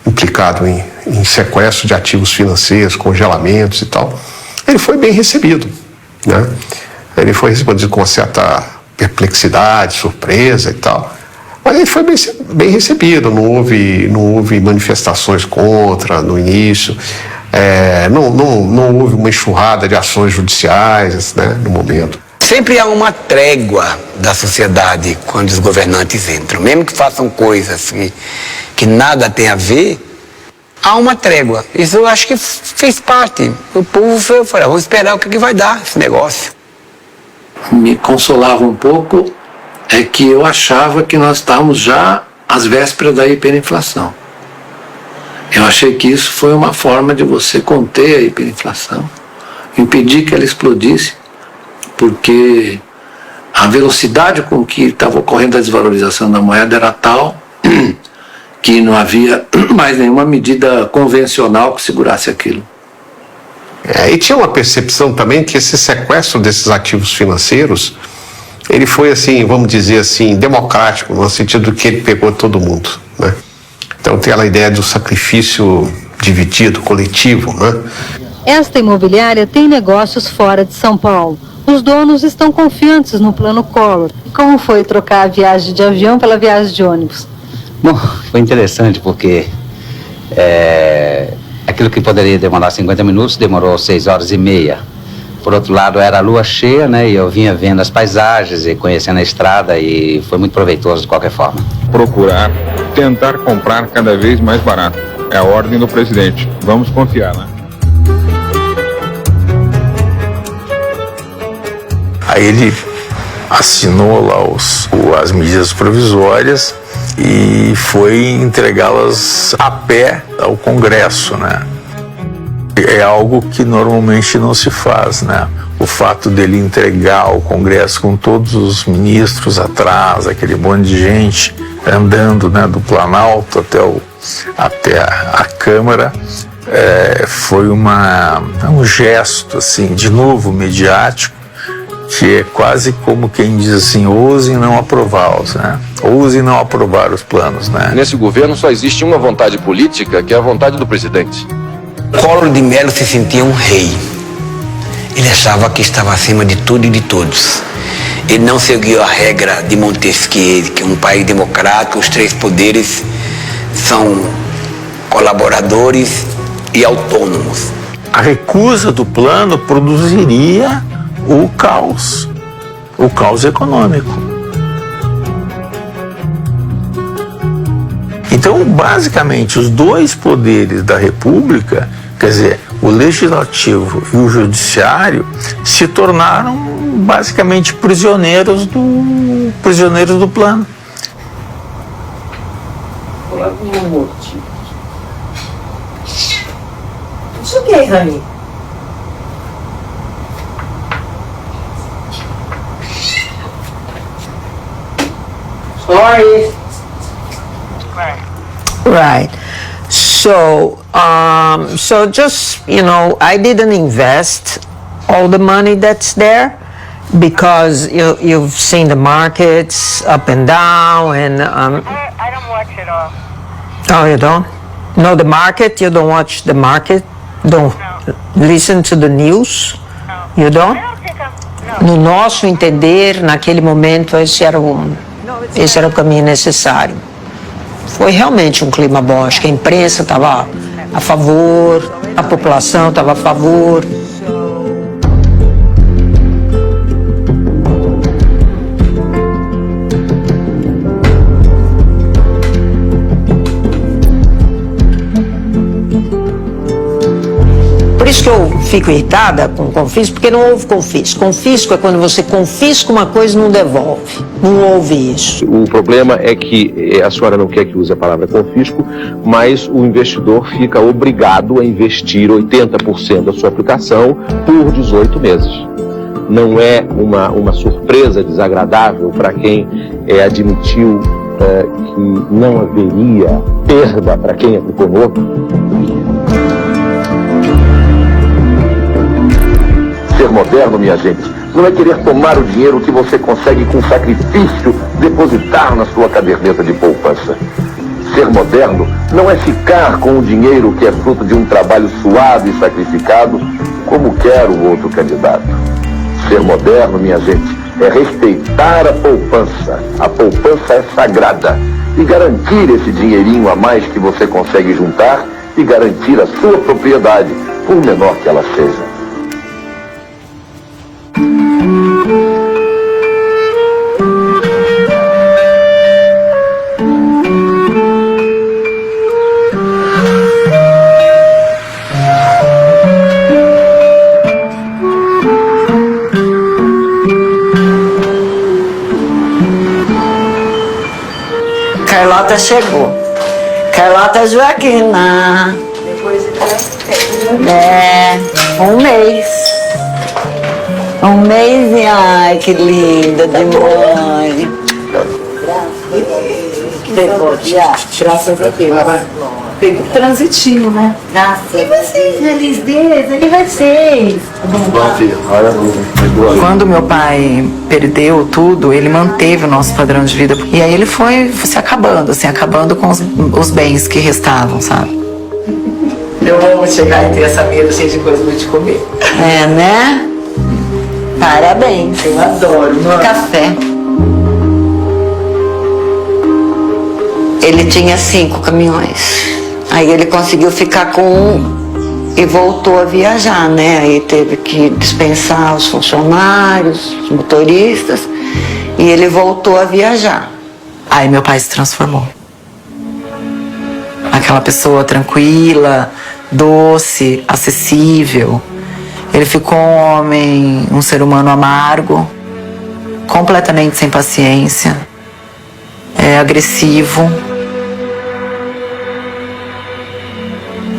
implicado em sequestro de ativos financeiros, congelamentos e tal, ele foi bem recebido, né? Ele foi recebido com certa perplexidade, surpresa e tal. Mas ele foi bem recebido, não houve manifestações contra no início, não houve uma enxurrada de ações judiciais, né, no momento. Sempre há uma trégua da sociedade quando os governantes entram, mesmo que façam coisas que nada tem a ver, há uma trégua. Isso eu acho que fez parte. O povo falou, vamos esperar o que vai dar esse negócio. Me consolava um pouco é que eu achava que nós estávamos já às vésperas da hiperinflação. Eu achei que isso foi uma forma de você conter a hiperinflação, impedir que ela explodisse, porque a velocidade com que estava ocorrendo a desvalorização da moeda era tal que não havia mais nenhuma medida convencional que segurasse aquilo. E tinha uma percepção também que esse sequestro desses ativos financeiros, ele foi assim, vamos dizer assim, democrático, no sentido que ele pegou todo mundo, né? Então tem aquela ideia do sacrifício dividido, coletivo, né? Esta imobiliária tem negócios fora de São Paulo. Os donos estão confiantes no plano Collor. Como foi trocar a viagem de avião pela viagem de ônibus? Bom, foi interessante porque aquilo que poderia demorar 50 minutos demorou 6 horas e meia. Por outro lado, era a lua cheia, né? E eu vinha vendo as paisagens e conhecendo a estrada e foi muito proveitoso de qualquer forma. Procurar, tentar comprar cada vez mais barato. É a ordem do presidente. Vamos confiar, né? Aí ele assinou lá as medidas provisórias e foi entregá-las a pé ao Congresso, né? É algo que normalmente não se faz, né? O fato dele entregar ao Congresso com todos os ministros atrás, aquele monte de gente andando, né, do Planalto até a Câmara, foi um gesto, assim, de novo midiático, que é quase como quem diz assim, ousem não aprová-los, né? Ousem não aprovar os planos, né? Nesse governo só existe uma vontade política, que é a vontade do presidente. Collor de Mello se sentia um rei. Ele achava que estava acima de tudo e de todos. Ele não seguiu a regra de Montesquieu, que um país democrático, os 3 poderes são colaboradores e autônomos. A recusa do plano produziria o caos econômico. Então, basicamente, os 2 poderes da República, quer dizer, o Legislativo e o Judiciário, se tornaram basicamente prisioneiros do plano. Isso o que, Rani? Sorry. Right. So just, I didn't invest all the money that's there because you've seen the markets up and down and I don't watch it all. Oh, you don't? No, the market? You don't watch the market? Don't listen to the news? You don't? No nosso entender, naquele momento, esse era o caminho necessário. Foi realmente um clima bom. Acho que a imprensa estava a favor, a população estava a favor. Por isso que eu fico irritada com confisco, porque não houve confisco. Confisco é quando você confisca uma coisa e não devolve. Não houve isso. O problema é que a senhora não quer que use a palavra confisco, mas o investidor fica obrigado a investir 80% da sua aplicação por 18 meses. Não é uma surpresa desagradável para quem admitiu que não haveria perda para quem aplicou no outro. Ser moderno, minha gente, não é querer tomar o dinheiro que você consegue com sacrifício depositar na sua caderneta de poupança. Ser moderno não é ficar com o dinheiro que é fruto de um trabalho suado e sacrificado, como quer o outro candidato. Ser moderno, minha gente, é respeitar a poupança. A poupança é sagrada. E garantir esse dinheirinho a mais que você consegue juntar e garantir a sua propriedade, por menor que ela seja. Carlota chegou. Carlota Joaquina. Depois de 1 mês. Um mês, ai, que linda de mãe. Graças a Deus. Pegou transitinho, né? E vocês, feliz deles? Ele vai ser. Quando meu pai perdeu tudo, ele manteve o nosso padrão de vida. E aí ele foi se acabando, assim, acabando com os bens que restavam, sabe? Eu amo chegar e ter essa mesa cheia de coisa pra te comer. É, né? Parabéns. Eu adoro. Café. Ele tinha 5 caminhões. Aí ele conseguiu ficar com um e voltou a viajar, né? Aí teve que dispensar os funcionários, os motoristas, e ele voltou a viajar. Aí meu pai se transformou. Aquela pessoa tranquila, doce, acessível. Ele ficou um homem, um ser humano amargo, completamente sem paciência, agressivo.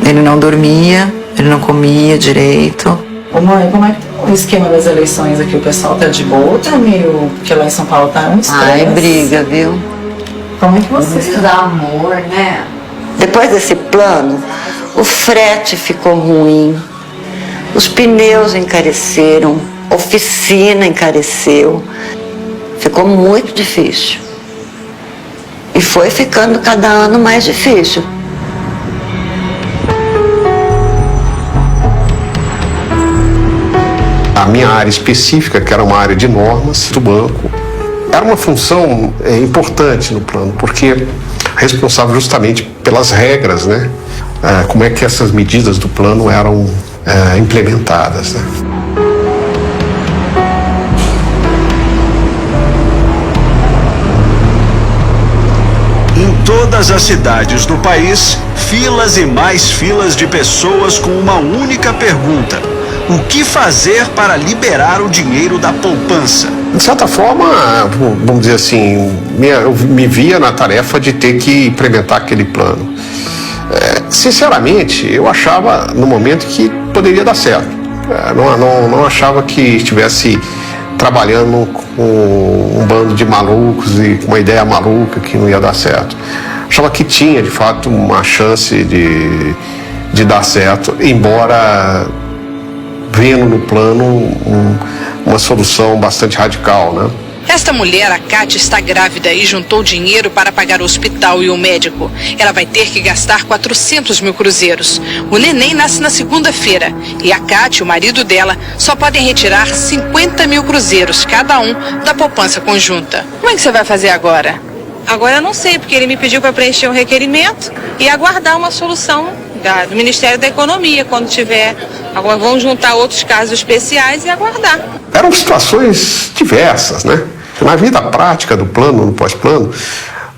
Ele não dormia, ele não comia direito. Ô mãe, como é que tá o esquema das eleições aqui? O pessoal tá de boa, tá meio... Porque lá em São Paulo tá um estresse. Ai, briga, viu? Como é que você Muito dá amor, né? Depois desse plano, o frete ficou ruim, os pneus encareceram, oficina encareceu. Ficou muito difícil. E foi ficando cada ano mais difícil. A minha área específica, que era uma área de normas do banco, era uma função importante no plano, porque responsável justamente pelas regras, né? Como é que essas medidas do plano eram implementadas, né? Em todas as cidades do país, filas e mais filas de pessoas com uma única pergunta: o que fazer para liberar o dinheiro da poupança? De certa forma, vamos dizer assim, eu me via na tarefa de ter que implementar aquele plano. Sinceramente, eu achava no momento que poderia dar certo. Não achava que estivesse trabalhando com um bando de malucos e com uma ideia maluca que não ia dar certo. Achava que tinha, de fato, uma chance de dar certo, embora vendo no plano uma solução bastante radical, né? Esta mulher, a Cátia, está grávida e juntou dinheiro para pagar o hospital e o médico. Ela vai ter que gastar 400 mil cruzeiros. O neném nasce na segunda-feira e a Cátia, o marido dela, só podem retirar 50 mil cruzeiros, cada um, da poupança conjunta. Como é que você vai fazer agora? Agora eu não sei, porque ele me pediu para preencher um requerimento e aguardar uma solução do Ministério da Economia, quando tiver. Agora vamos juntar outros casos especiais e aguardar. Eram situações diversas, né? Na vida prática do plano, no pós-plano,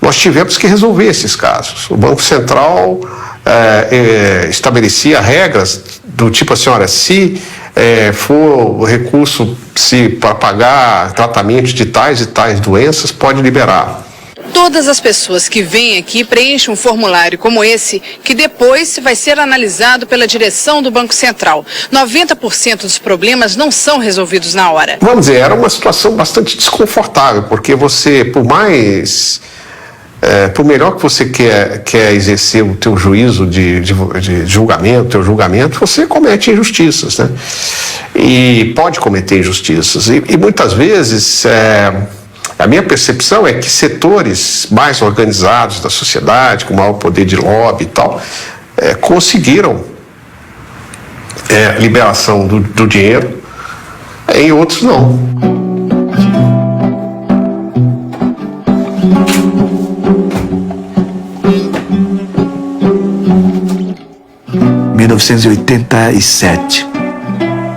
nós tivemos que resolver esses casos. O Banco Central estabelecia regras do tipo assim, olha, se for recurso para pagar tratamento de tais e tais doenças, pode liberar. Todas as pessoas que vêm aqui preenchem um formulário como esse, que depois vai ser analisado pela direção do Banco Central. 90% dos problemas não são resolvidos na hora. Vamos dizer, era uma situação bastante desconfortável, porque você, por melhor que você quer exercer o teu juízo de julgamento, teu julgamento, você comete injustiças, né? E pode cometer injustiças. E muitas vezes... A minha percepção é que setores mais organizados da sociedade, com maior poder de lobby e tal, conseguiram liberação do dinheiro, em outros não. Em 1987,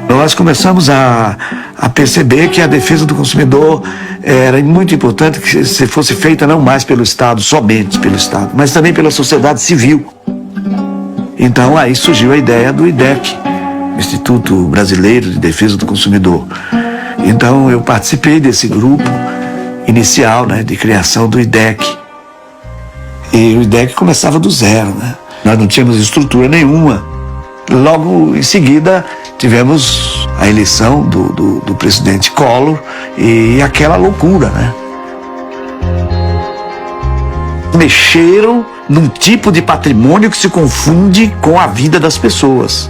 nós começamos a perceber que a defesa do consumidor era muito importante que se fosse feita não mais pelo Estado, somente pelo Estado, mas também pela sociedade civil. Então aí surgiu a ideia do IDEC, Instituto Brasileiro de Defesa do Consumidor. Então eu participei desse grupo inicial, né, de criação do IDEC. E o IDEC começava do zero, né? Nós não tínhamos estrutura nenhuma. logo em seguida tivemos a eleição do presidente Collor e aquela loucura, né? Mexeram num tipo de patrimônio que se confunde com a vida das pessoas,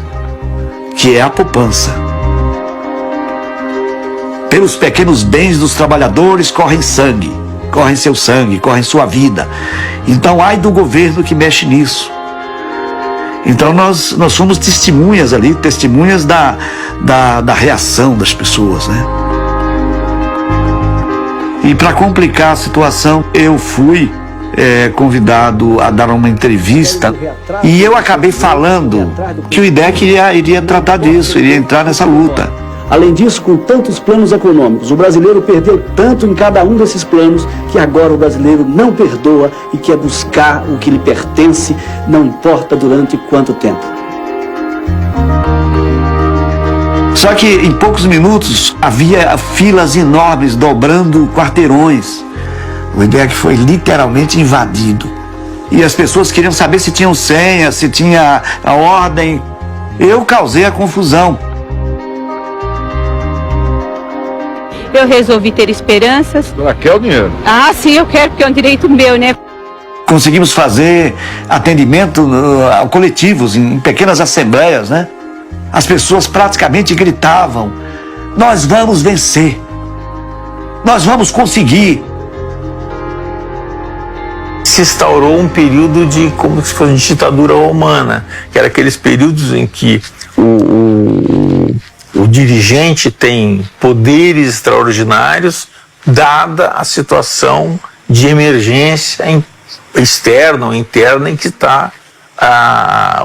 que é a poupança. Pelos pequenos bens dos trabalhadores correm sangue, correm seu sangue, correm sua vida. Então, ai do governo que mexe nisso. Então, nós somos testemunhas ali, testemunhas da reação das pessoas, né? E para complicar a situação, eu fui convidado a dar uma entrevista e eu acabei falando que o IDEC iria tratar disso, iria entrar nessa luta. Além disso, com tantos planos econômicos, o brasileiro perdeu tanto em cada um desses planos que agora o brasileiro não perdoa e quer buscar o que lhe pertence, não importa durante quanto tempo. Só que em poucos minutos havia filas enormes dobrando quarteirões. O IDEC foi literalmente invadido. E as pessoas queriam saber se tinham senha, se tinha a ordem. Eu causei a confusão. Eu resolvi ter esperanças. Ela quer o dinheiro. Ah, sim, eu quero, porque é um direito meu, né? Conseguimos fazer atendimento coletivos em pequenas assembleias, né? As pessoas praticamente gritavam: nós vamos vencer, nós vamos conseguir. Se instaurou um período de como se fosse uma ditadura romana, que era aqueles períodos em que o dirigente tem poderes extraordinários, dada a situação de emergência externa ou interna em que está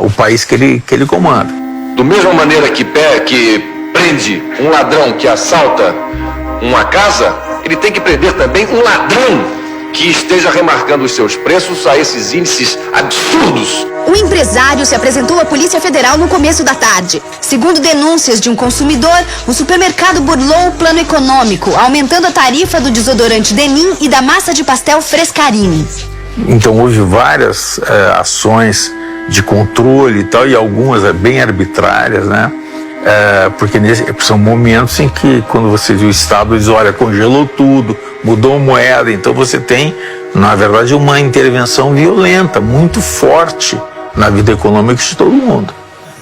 o país que ele comanda. Da mesma maneira que prende um ladrão que assalta uma casa, ele tem que prender também um ladrão que esteja remarcando os seus preços a esses índices absurdos. O empresário se apresentou à Polícia Federal no começo da tarde. Segundo denúncias de um consumidor, o supermercado burlou o plano econômico, aumentando a tarifa do desodorante Denim e da massa de pastel Frescarini. Então houve várias ações de controle e tal, e algumas bem arbitrárias, né? Porque são momentos em que, quando você viu o Estado, diz: olha, congelou tudo, mudou a moeda. Então você tem, na verdade, uma intervenção violenta, muito forte na vida econômica de todo mundo.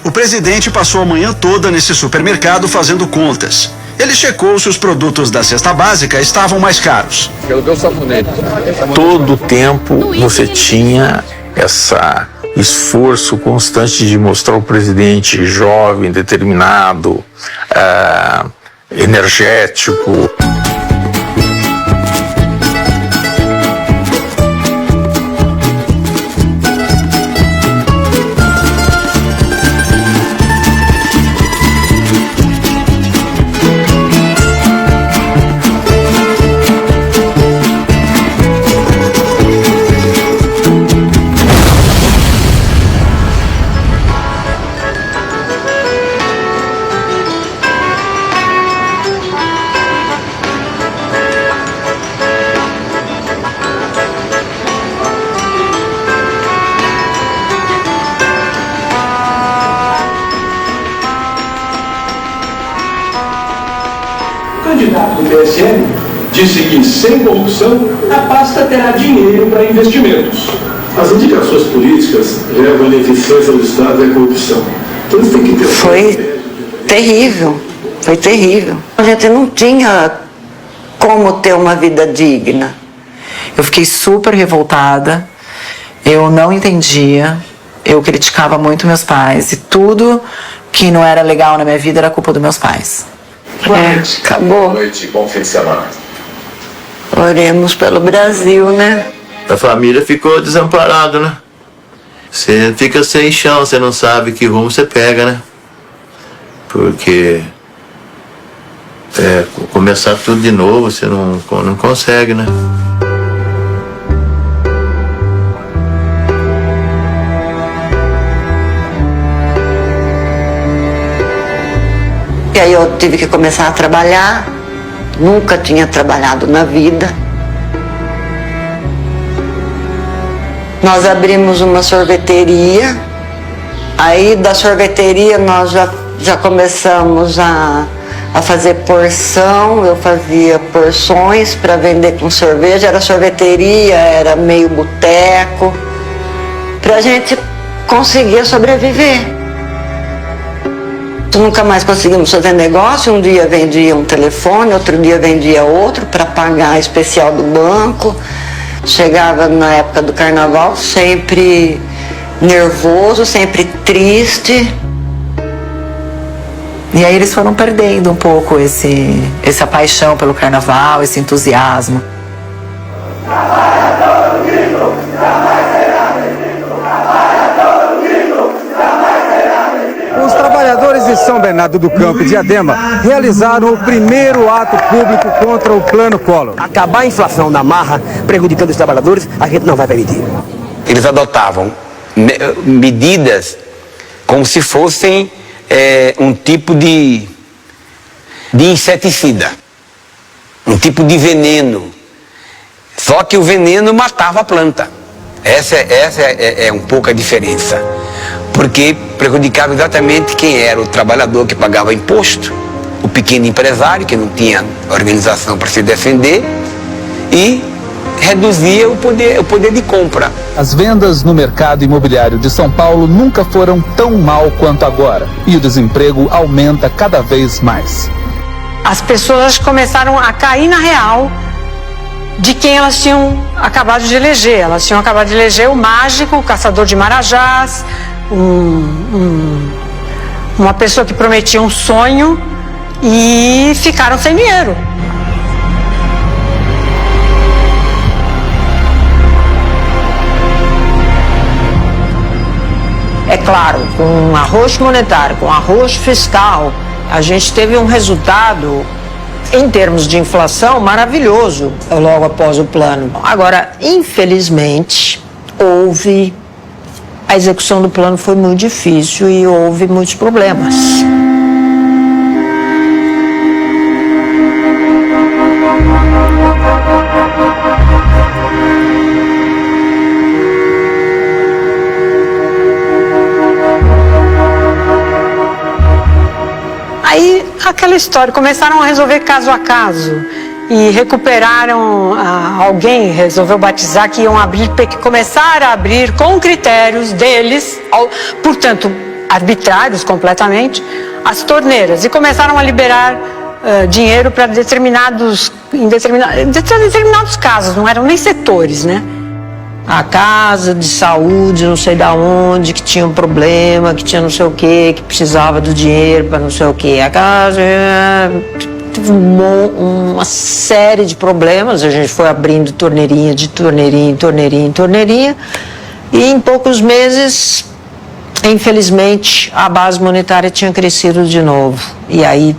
O presidente passou a manhã toda nesse supermercado fazendo contas. Ele checou se os produtos da cesta básica estavam mais caros. Todo o tempo você tinha esse esforço constante de mostrar o presidente jovem, determinado, energético. O candidato do PSL disse que, sem corrupção, a pasta terá dinheiro para investimentos. As indicações políticas levam a ineficiência do Estado e a corrupção. Então eles têm que ter... Foi terrível, foi terrível. A gente não tinha como ter uma vida digna. Eu fiquei super revoltada, eu não entendia, eu criticava muito meus pais e tudo que não era legal na minha vida era culpa dos meus pais. Acabou. Boa noite, bom fim de semana. Oremos pelo Brasil, né? A família ficou desamparada, né? Você fica sem chão, você não sabe que rumo você pega, né? Porque começar tudo de novo, você não consegue, né? E aí eu tive que começar a trabalhar, nunca tinha trabalhado na vida. Nós abrimos uma sorveteria Aí da sorveteria nós já começamos a fazer porção, eu fazia porções para vender com cerveja, era sorveteria, era meio boteco, para a gente conseguir sobreviver. Nunca mais conseguimos fazer negócio, um dia vendia um telefone, outro dia vendia outro para pagar a especial do banco. Chegava na época do carnaval sempre nervoso, sempre triste. E aí eles foram perdendo um pouco essa paixão pelo carnaval, esse entusiasmo. Os trabalhadores de São Bernardo do Campo e Diadema realizaram o primeiro ato público contra o Plano Collor. Acabar a inflação na marra, prejudicando os trabalhadores, a gente não vai permitir. Eles adotavam medidas como se fossem um tipo de inseticida, um tipo de veneno. Só que o veneno matava a planta. Essa é um pouco a diferença. Porque prejudicava exatamente quem era o trabalhador que pagava imposto, o pequeno empresário que não tinha organização para se defender, e reduzia o poder de compra. As vendas no mercado imobiliário de São Paulo nunca foram tão mal quanto agora, e o desemprego aumenta cada vez mais. As pessoas começaram a cair na real de quem elas tinham acabado de eleger. Elas tinham acabado de eleger o mágico, o caçador de marajás, uma pessoa que prometia um sonho, e ficaram sem dinheiro. É claro, com arroxo monetário, com arroxo fiscal, a gente teve um resultado, em termos de inflação, maravilhoso logo após o plano. Agora, infelizmente, a execução do plano foi muito difícil e houve muitos problemas. Aí, aquela história, começaram a resolver caso a caso e recuperaram, alguém resolveu batizar que iam começar a abrir com critérios deles, portanto, arbitrários completamente, as torneiras, e começaram a liberar dinheiro para determinados casos, não eram nem setores, né? A casa de saúde, não sei da onde, que tinha um problema, que tinha não sei o quê, que precisava do dinheiro para não sei o quê. A casa teve uma série de problemas, a gente foi abrindo torneirinha de torneirinha em torneirinha em torneirinha, e em poucos meses, infelizmente, a base monetária tinha crescido de novo. E aí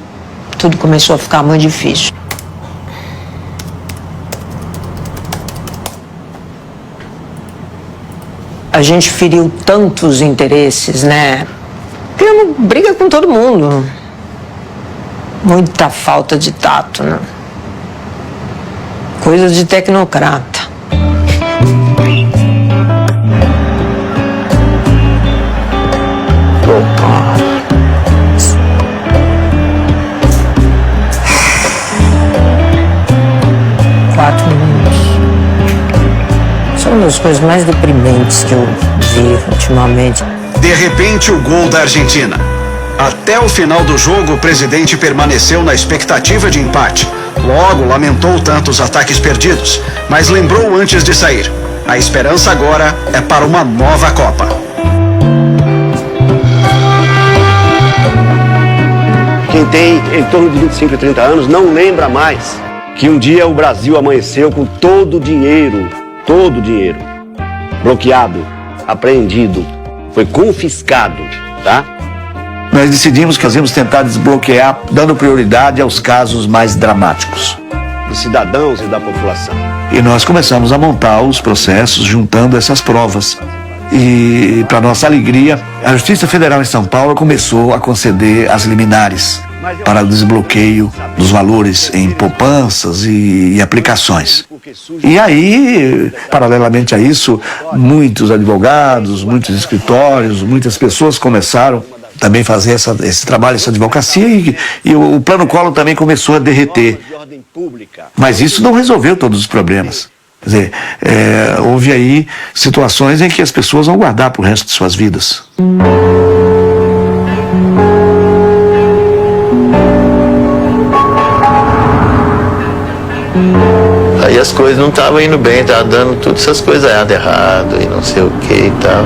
tudo começou a ficar muito difícil. A gente feriu tantos interesses, né? Criamos briga com todo mundo. Muita falta de tato, né? Coisa de tecnocrata. Opa. Quatro minutos. São uma das coisas mais deprimentes que eu vi ultimamente. De repente, o gol da Argentina. Até o final do jogo, o presidente permaneceu na expectativa de empate. Logo, lamentou tantos ataques perdidos, mas lembrou antes de sair: a esperança agora é para uma nova Copa. Quem tem em torno de 25 e 30 anos não lembra mais que um dia o Brasil amanheceu com todo o dinheiro, bloqueado, apreendido, foi confiscado, tá? Nós decidimos que nós íamos tentar desbloquear, dando prioridade aos casos mais dramáticos. Dos cidadãos e da população. E nós começamos a montar os processos, juntando essas provas. E, para nossa alegria, a Justiça Federal em São Paulo começou a conceder as liminares. para o desbloqueio dos valores em poupanças e aplicações. E aí, paralelamente a isso, muitos advogados, muitos escritórios, muitas pessoas começaram também a fazer esse trabalho, essa advocacia, e o Plano Collor também começou a derreter. Mas isso não resolveu todos os problemas. Quer dizer, houve aí situações em que as pessoas vão guardar para o resto de suas vidas. Aí as coisas não estavam indo bem, estavam dando todas essas coisas errado e não sei o que e tal.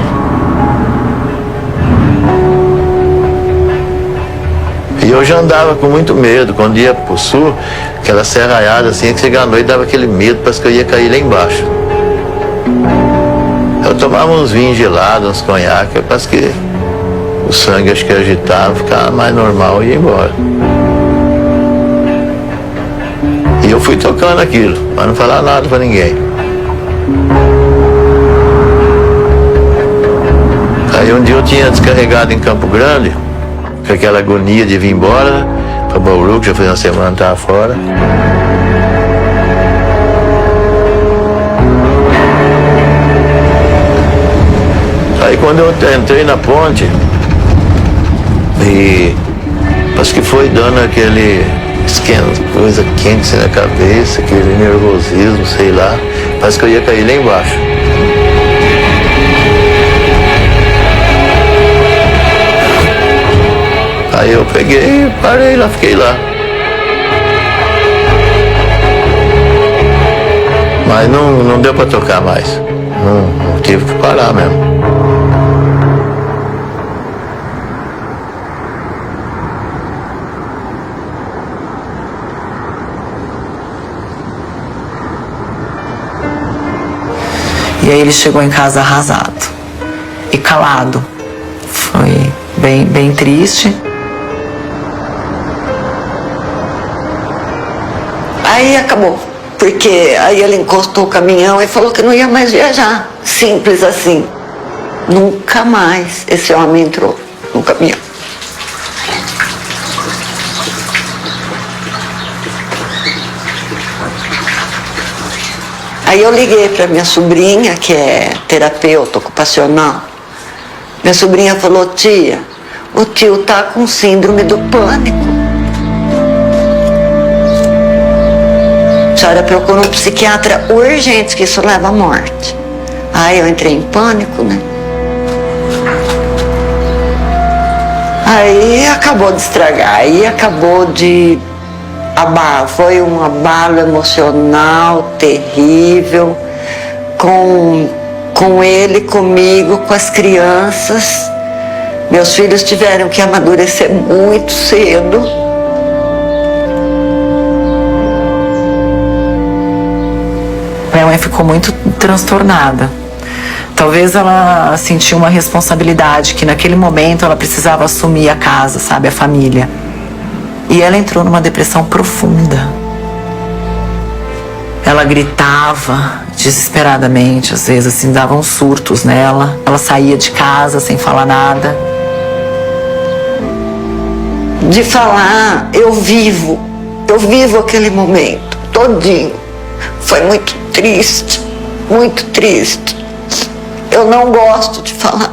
E eu já andava com muito medo, quando ia pro sul, aquela serraiada assim, que chegava à noite dava aquele medo, parece que eu ia cair lá embaixo. Eu tomava uns vinhos gelados, uns conhaques, parece que o sangue acho que agitava, ficava mais normal e ia embora. E eu fui tocando aquilo, mas não falar nada pra ninguém. Aí um dia eu tinha descarregado em Campo Grande, com aquela agonia de vir embora pra Bauru, que já fazia uma semana que estava fora. Aí quando eu entrei na ponte, e parece que foi dando aquele coisa quente na cabeça, aquele nervosismo, sei lá. Parece que eu ia cair lá embaixo. Aí eu peguei, parei lá, fiquei lá. Mas não deu pra tocar mais. Não tive que parar mesmo. E aí ele chegou em casa arrasado e calado. Foi bem triste. Aí acabou, porque aí ele encostou o caminhão e falou que não ia mais viajar. Simples assim. Nunca mais esse homem entrou no caminhão. Aí eu liguei para minha sobrinha, que é terapeuta ocupacional. Minha sobrinha falou: tia, o tio tá com síndrome do pânico. A senhora procura um psiquiatra urgente, que isso leva à morte. Aí eu entrei em pânico, né? Aí acabou de estragar, aí acabou de abalar. Foi um abalo emocional terrível, com ele, comigo, com as crianças. Meus filhos tiveram que amadurecer muito cedo. Minha mãe ficou muito transtornada. Talvez ela sentiu uma responsabilidade, que naquele momento ela precisava assumir a casa, sabe, a família. E ela entrou numa depressão profunda. Ela gritava desesperadamente, às vezes assim, davam surtos nela. Ela saía de casa sem falar nada. De falar, eu vivo aquele momento todinho. Foi muito triste, muito triste. Eu não gosto de falar.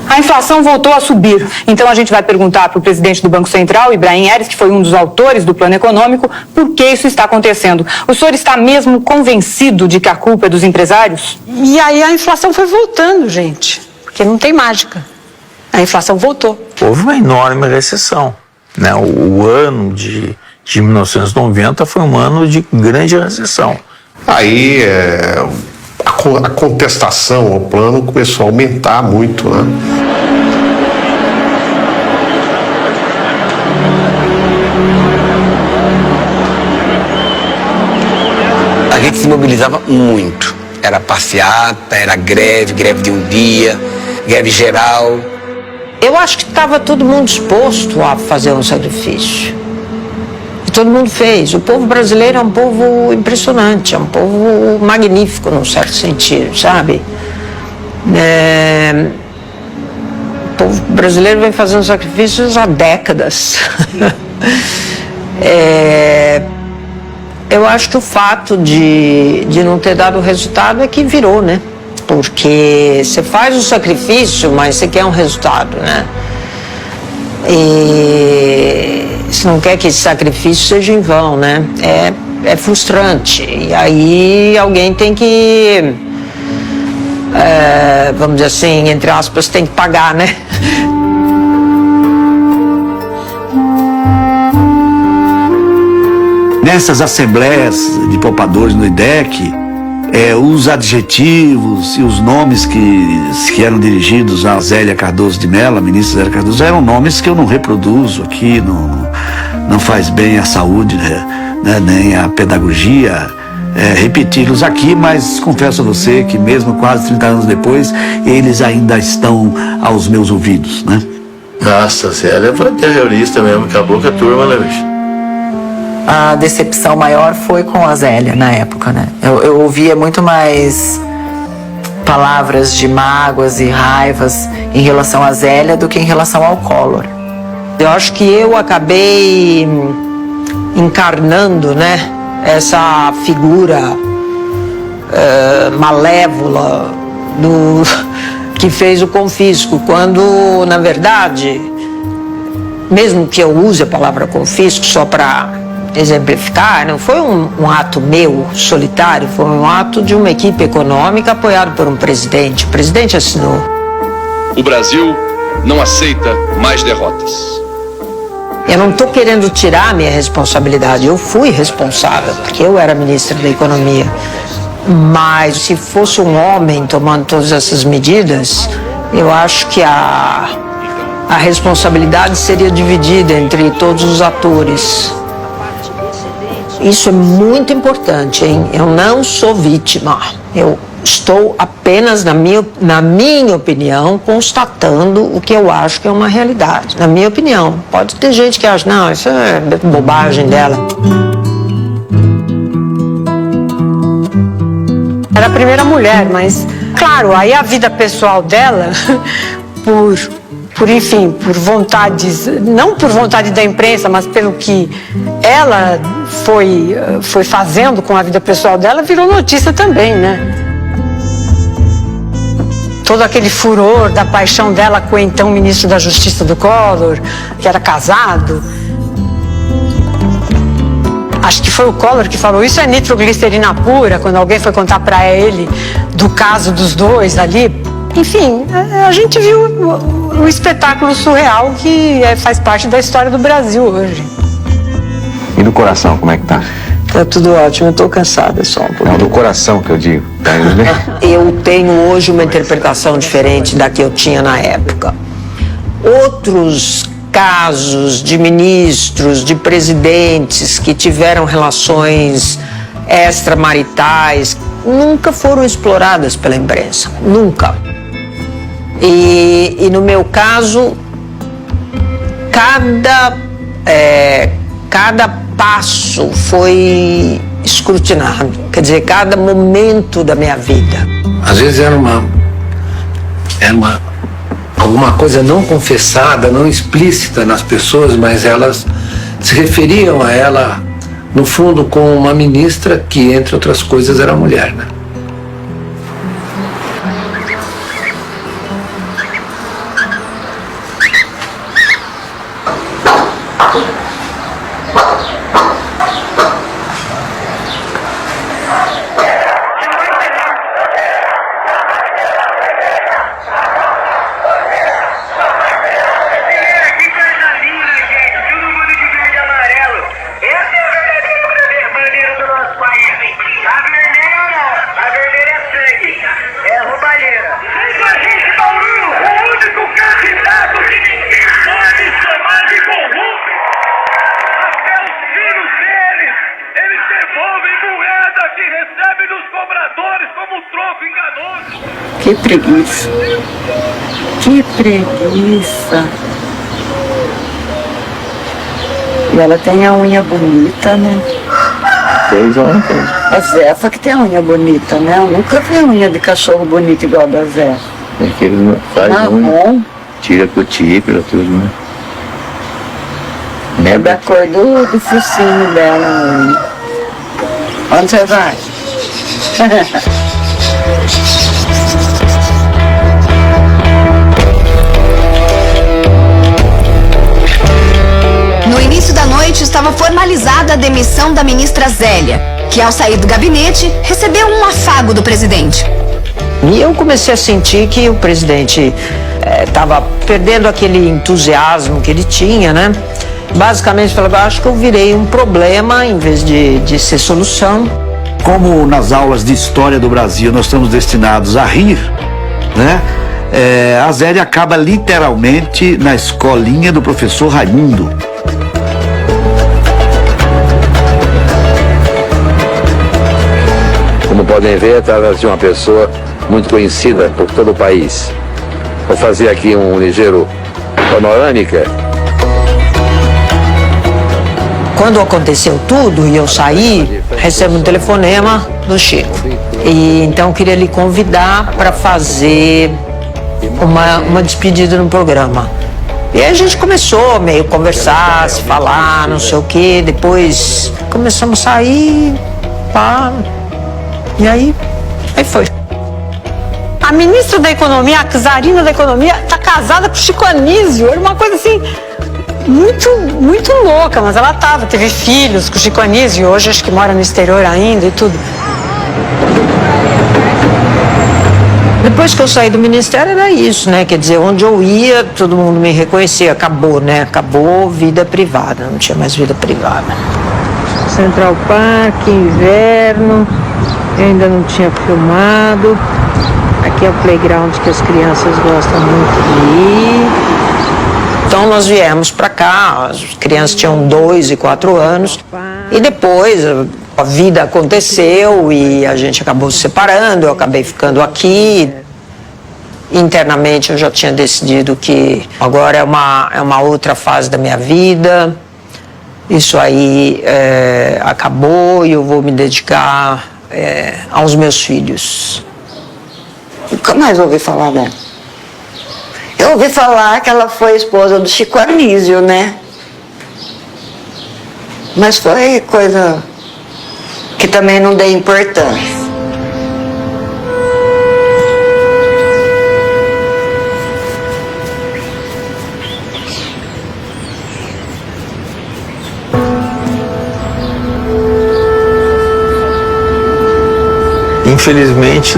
A inflação voltou a subir. Então a gente vai perguntar para o presidente do Banco Central, Ibrahim Eres, que foi um dos autores do Plano Econômico, por que isso está acontecendo. O senhor está mesmo convencido de que a culpa é dos empresários? E aí a inflação foi voltando, gente, porque não tem mágica. A inflação voltou. Houve uma enorme recessão, né? O ano de 1990 foi um ano de grande recessão. Aí a contestação ao plano começou a aumentar muito, né? A gente se mobilizava muito. Era passeata, era greve de um dia, greve geral. Eu acho que estava todo mundo disposto a fazer um sacrifício. E todo mundo fez. O povo brasileiro é um povo impressionante, é um povo magnífico, num certo sentido, sabe? povo brasileiro vem fazendo sacrifícios há décadas. Eu acho que o fato de não ter dado resultado é que virou, né? Porque você faz o sacrifício, mas você quer um resultado, né? E você não quer que esse sacrifício seja em vão, né? É frustrante. E aí alguém tem que, vamos dizer assim, entre aspas, tem que pagar, né? Nessas assembleias de poupadores no IDEC, os adjetivos e os nomes que eram dirigidos a Zélia Cardoso de Mello, a ministra Zélia Cardoso, eram nomes que eu não reproduzo aqui, não faz bem à saúde, né, nem à pedagogia, repeti-los aqui, mas confesso a você que mesmo quase 30 anos depois, eles ainda estão aos meus ouvidos, né? Nossa, Zélia foi terrorista mesmo, acabou com a turma, né, bicho? A decepção maior foi com a Zélia na época, né? Eu ouvia muito mais palavras de mágoas e raivas em relação a Zélia do que em relação ao Collor. Eu acho que eu acabei encarnando, né, essa figura malévola que fez o confisco, quando, na verdade, mesmo que eu use a palavra confisco só para exemplificar, não foi um ato meu, solitário, foi um ato de uma equipe econômica apoiado por um presidente. O presidente assinou. O Brasil não aceita mais derrotas. Eu não estou querendo tirar a minha responsabilidade, eu fui responsável, porque eu era ministra da Economia. Mas se fosse um homem tomando todas essas medidas, eu acho que a responsabilidade seria dividida entre todos os atores. Isso é muito importante, hein? Eu não sou vítima. Eu estou apenas, na minha opinião, constatando o que eu acho que é uma realidade. Na minha opinião. Pode ter gente que acha, não, isso é bobagem dela. Era a primeira mulher, mas, claro, aí a vida pessoal dela, enfim, por vontades, não por vontade da imprensa, mas pelo que ela foi fazendo com a vida pessoal dela, virou notícia também, né? Todo aquele furor da paixão dela com o então ministro da Justiça do Collor, que era casado. Acho que foi o Collor que falou, isso é nitroglicerina pura, quando alguém foi contar para ele do caso dos dois ali. Enfim, a gente viu o espetáculo surreal que faz parte da história do Brasil hoje. E do coração, como é que tá? Tá tudo ótimo, eu tô cansada só um pouquinho. Não, do coração que eu digo. Tá indo bem? Eu tenho hoje uma interpretação diferente da que eu tinha na época. Outros casos de ministros, de presidentes que tiveram relações extramaritais nunca foram exploradas pela imprensa, nunca. E no meu caso, cada passo foi escrutinado, quer dizer, cada momento da minha vida. Às vezes era alguma coisa não confessada, não explícita nas pessoas, mas elas se referiam a ela, no fundo, como uma ministra que, entre outras coisas, era mulher, né? Que preguiça. Que preguiça. E ela tem a unha bonita, né? Fez ontem. A Zefa que tem a unha bonita, né? Eu nunca vi unha de cachorro bonita igual a da Zefa. É que eles não fazem marrom. Tira cutícula, tudo, né? É da cor do focinho dela. Onde você vai? No início da noite estava formalizada a demissão da ministra Zélia, que ao sair do gabinete recebeu um afago do presidente. E eu comecei a sentir que o presidente estava perdendo aquele entusiasmo que ele tinha, né? Basicamente, falava, acho que eu virei um problema em vez de ser solução. Como nas aulas de História do Brasil nós estamos destinados a rir, né? A Zélia acaba literalmente na escolinha do professor Raimundo. Como podem ver, através de uma pessoa muito conhecida por todo o país. Vou fazer aqui um ligeiro panorâmica. Quando aconteceu tudo e eu saí, recebo um telefonema do Chico. E então eu queria lhe convidar para fazer uma despedida no programa. E aí a gente começou meio a conversar, se falar, não sei o quê. Depois começamos a sair, pá. E aí foi. A ministra da Economia, a czarina da Economia, tá casada com o Chico Anísio. Era uma coisa assim, muito louca, mas ela teve filhos com o Chico Anísio, hoje acho que mora no exterior ainda e tudo. Depois que eu saí do ministério era isso, né? Quer dizer, onde eu ia, todo mundo me reconhecia. Acabou, né? Acabou vida privada, não tinha mais vida privada. Central Park, inverno, eu ainda não tinha filmado. Aqui é o playground que as crianças gostam muito de ir. Então nós viemos para cá, as crianças tinham 2 e 4 anos. E depois a vida aconteceu e a gente acabou se separando, eu acabei ficando aqui. Internamente eu já tinha decidido que agora é uma outra fase da minha vida. Isso aí acabou e eu vou me dedicar aos meus filhos. Nunca mais ouvi falar dela. Eu ouvi falar que ela foi esposa do Chico Anísio, né? Mas foi coisa que também não dei importância. Infelizmente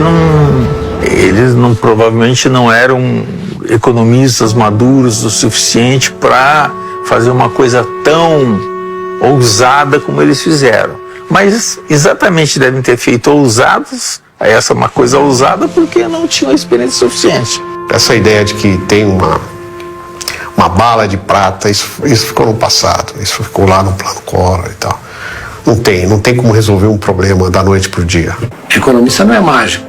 eles provavelmente não eram economistas maduros o suficiente para fazer uma coisa tão ousada como eles fizeram. Mas exatamente devem ter feito ousados, essa é uma coisa ousada porque não tinham experiência suficiente. Essa ideia de que tem uma bala de prata, isso ficou no passado, isso ficou lá no plano Collor e tal. Não tem como resolver um problema da noite pro dia. Economista não é mágico.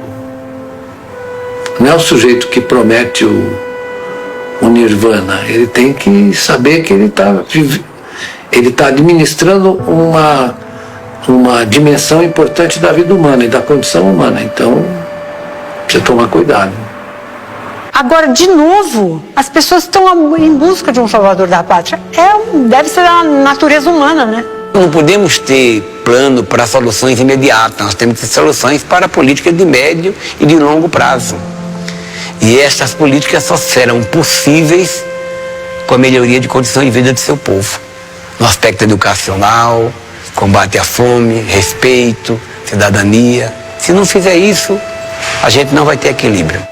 Não é o sujeito que promete o nirvana. Ele tem que saber que ele está administrando uma dimensão importante da vida humana e da condição humana. Então, precisa tomar cuidado. Agora, de novo, as pessoas estão em busca de um salvador da pátria. Deve ser a natureza humana, né? Não podemos ter plano para soluções imediatas, nós temos que ter soluções para políticas de médio e de longo prazo. E estas políticas só serão possíveis com a melhoria de condições de vida do seu povo. No aspecto educacional, combate à fome, respeito, cidadania. Se não fizer isso, a gente não vai ter equilíbrio.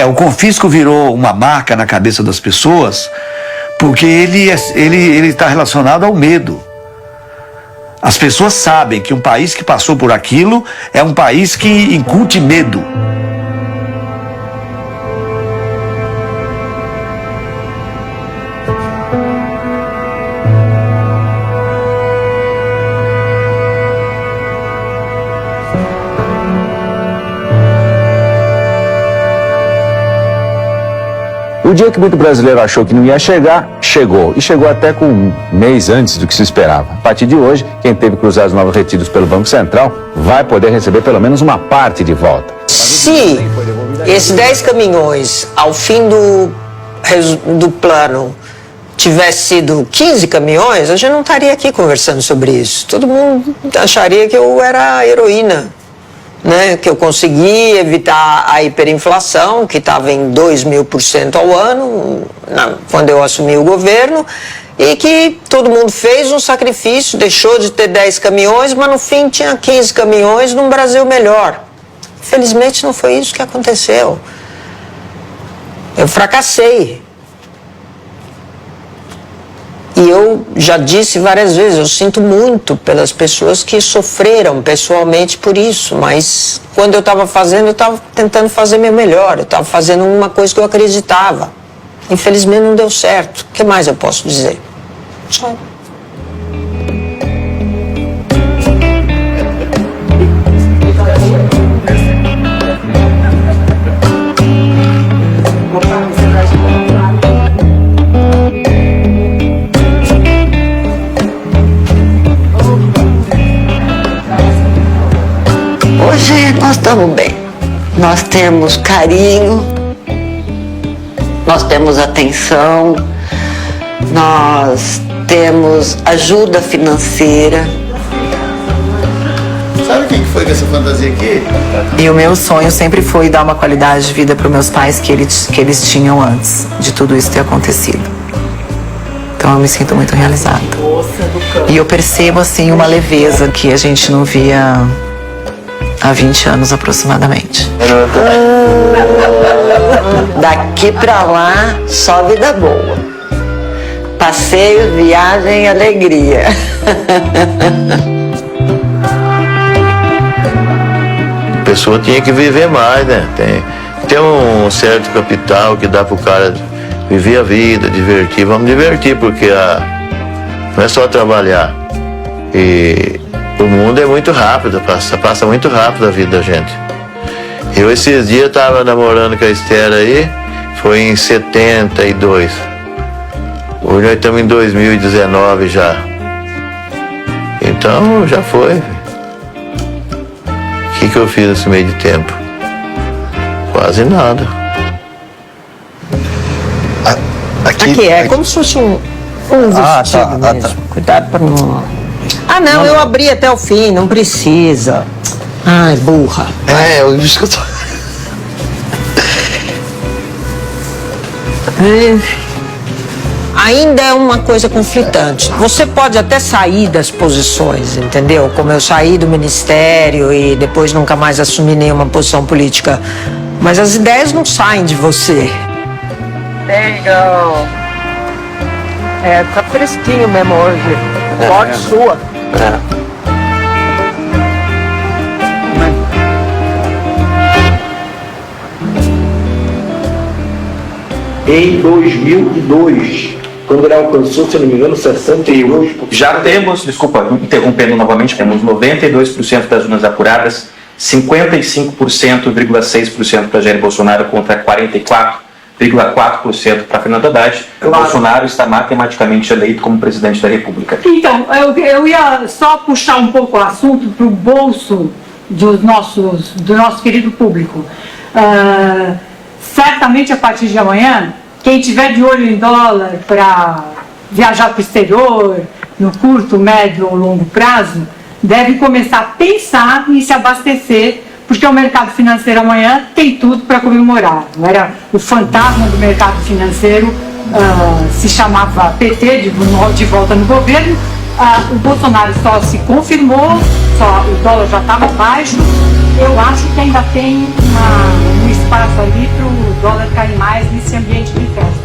O confisco virou uma marca na cabeça das pessoas porque ele está relacionado ao medo. As pessoas sabem que um país que passou por aquilo é um país que incute medo. O dia que muito brasileiro achou que não ia chegar, chegou. E chegou até com um mês antes do que se esperava. A partir de hoje, quem teve cruzados novos retidos pelo Banco Central vai poder receber pelo menos uma parte de volta. Se esses 10 caminhões, ao fim do do plano tivesse sido 15 caminhões, a gente não estaria aqui conversando sobre isso. Todo mundo acharia que eu era heroína, né? Que eu consegui evitar a hiperinflação, que estava em 2.000% ao ano, quando eu assumi o governo, e que todo mundo fez um sacrifício, deixou de ter 10 caminhões, mas no fim tinha 15 caminhões num Brasil melhor. Infelizmente não foi isso que aconteceu. Eu fracassei. E eu já disse várias vezes, eu sinto muito pelas pessoas que sofreram pessoalmente por isso, mas quando eu estava fazendo, eu estava tentando fazer meu melhor, eu estava fazendo uma coisa que eu acreditava. Infelizmente não deu certo. O que mais eu posso dizer? Só. Hoje nós estamos bem. Nós temos carinho, nós temos atenção, nós temos ajuda financeira. Sabe o que foi com essa fantasia aqui? E o meu sonho sempre foi dar uma qualidade de vida para meus pais que eles tinham antes de tudo isso ter acontecido. Então eu me sinto muito realizada. E eu percebo assim uma leveza que a gente não via há 20 anos aproximadamente. Daqui pra lá, só vida boa. Passeio, viagem, alegria. A pessoa tinha que viver mais, né? Tem um certo capital que dá pro cara viver a vida, divertir. Vamos divertir, porque não é só trabalhar. E o mundo é muito rápido, passa muito rápido a vida da gente. Eu esses dias estava namorando com a Esther aí, foi em 72. Hoje nós estamos em 2019 já. Então já foi. O que eu fiz nesse meio de tempo? Quase nada. Aqui é como se fosse um vestido mesmo. Cuidado para não... não, eu abri até o fim, não precisa. Ai, burra. Eu disse que eu tô... Ainda é uma coisa conflitante. Você pode até sair das posições, entendeu? Como eu saí do ministério e depois nunca mais assumi nenhuma posição política. Mas as ideias não saem de você. Legal. Tá fresquinho mesmo hoje. Sorte sua. Em 2002, quando ele alcançou, se não me engano, 62%. Já temos, desculpa, interrompendo novamente, temos 92% das urnas apuradas, 55,6% para Jair Bolsonaro contra 44,4% para Fernando Haddad. Claro. Bolsonaro está matematicamente eleito como presidente da República. Então, eu ia só puxar um pouco o assunto para o bolso do nosso querido público. Certamente a partir de amanhã, quem tiver de olho em dólar para viajar para o exterior, no curto, médio ou longo prazo, deve começar a pensar em se abastecer, porque o mercado financeiro amanhã tem tudo para comemorar. Não era o fantasma do mercado financeiro, se chamava PT, de volta no governo. O Bolsonaro só se confirmou, o dólar já estava baixo. Eu acho que ainda tem um espaço ali para o dólar cair mais nesse ambiente de festa.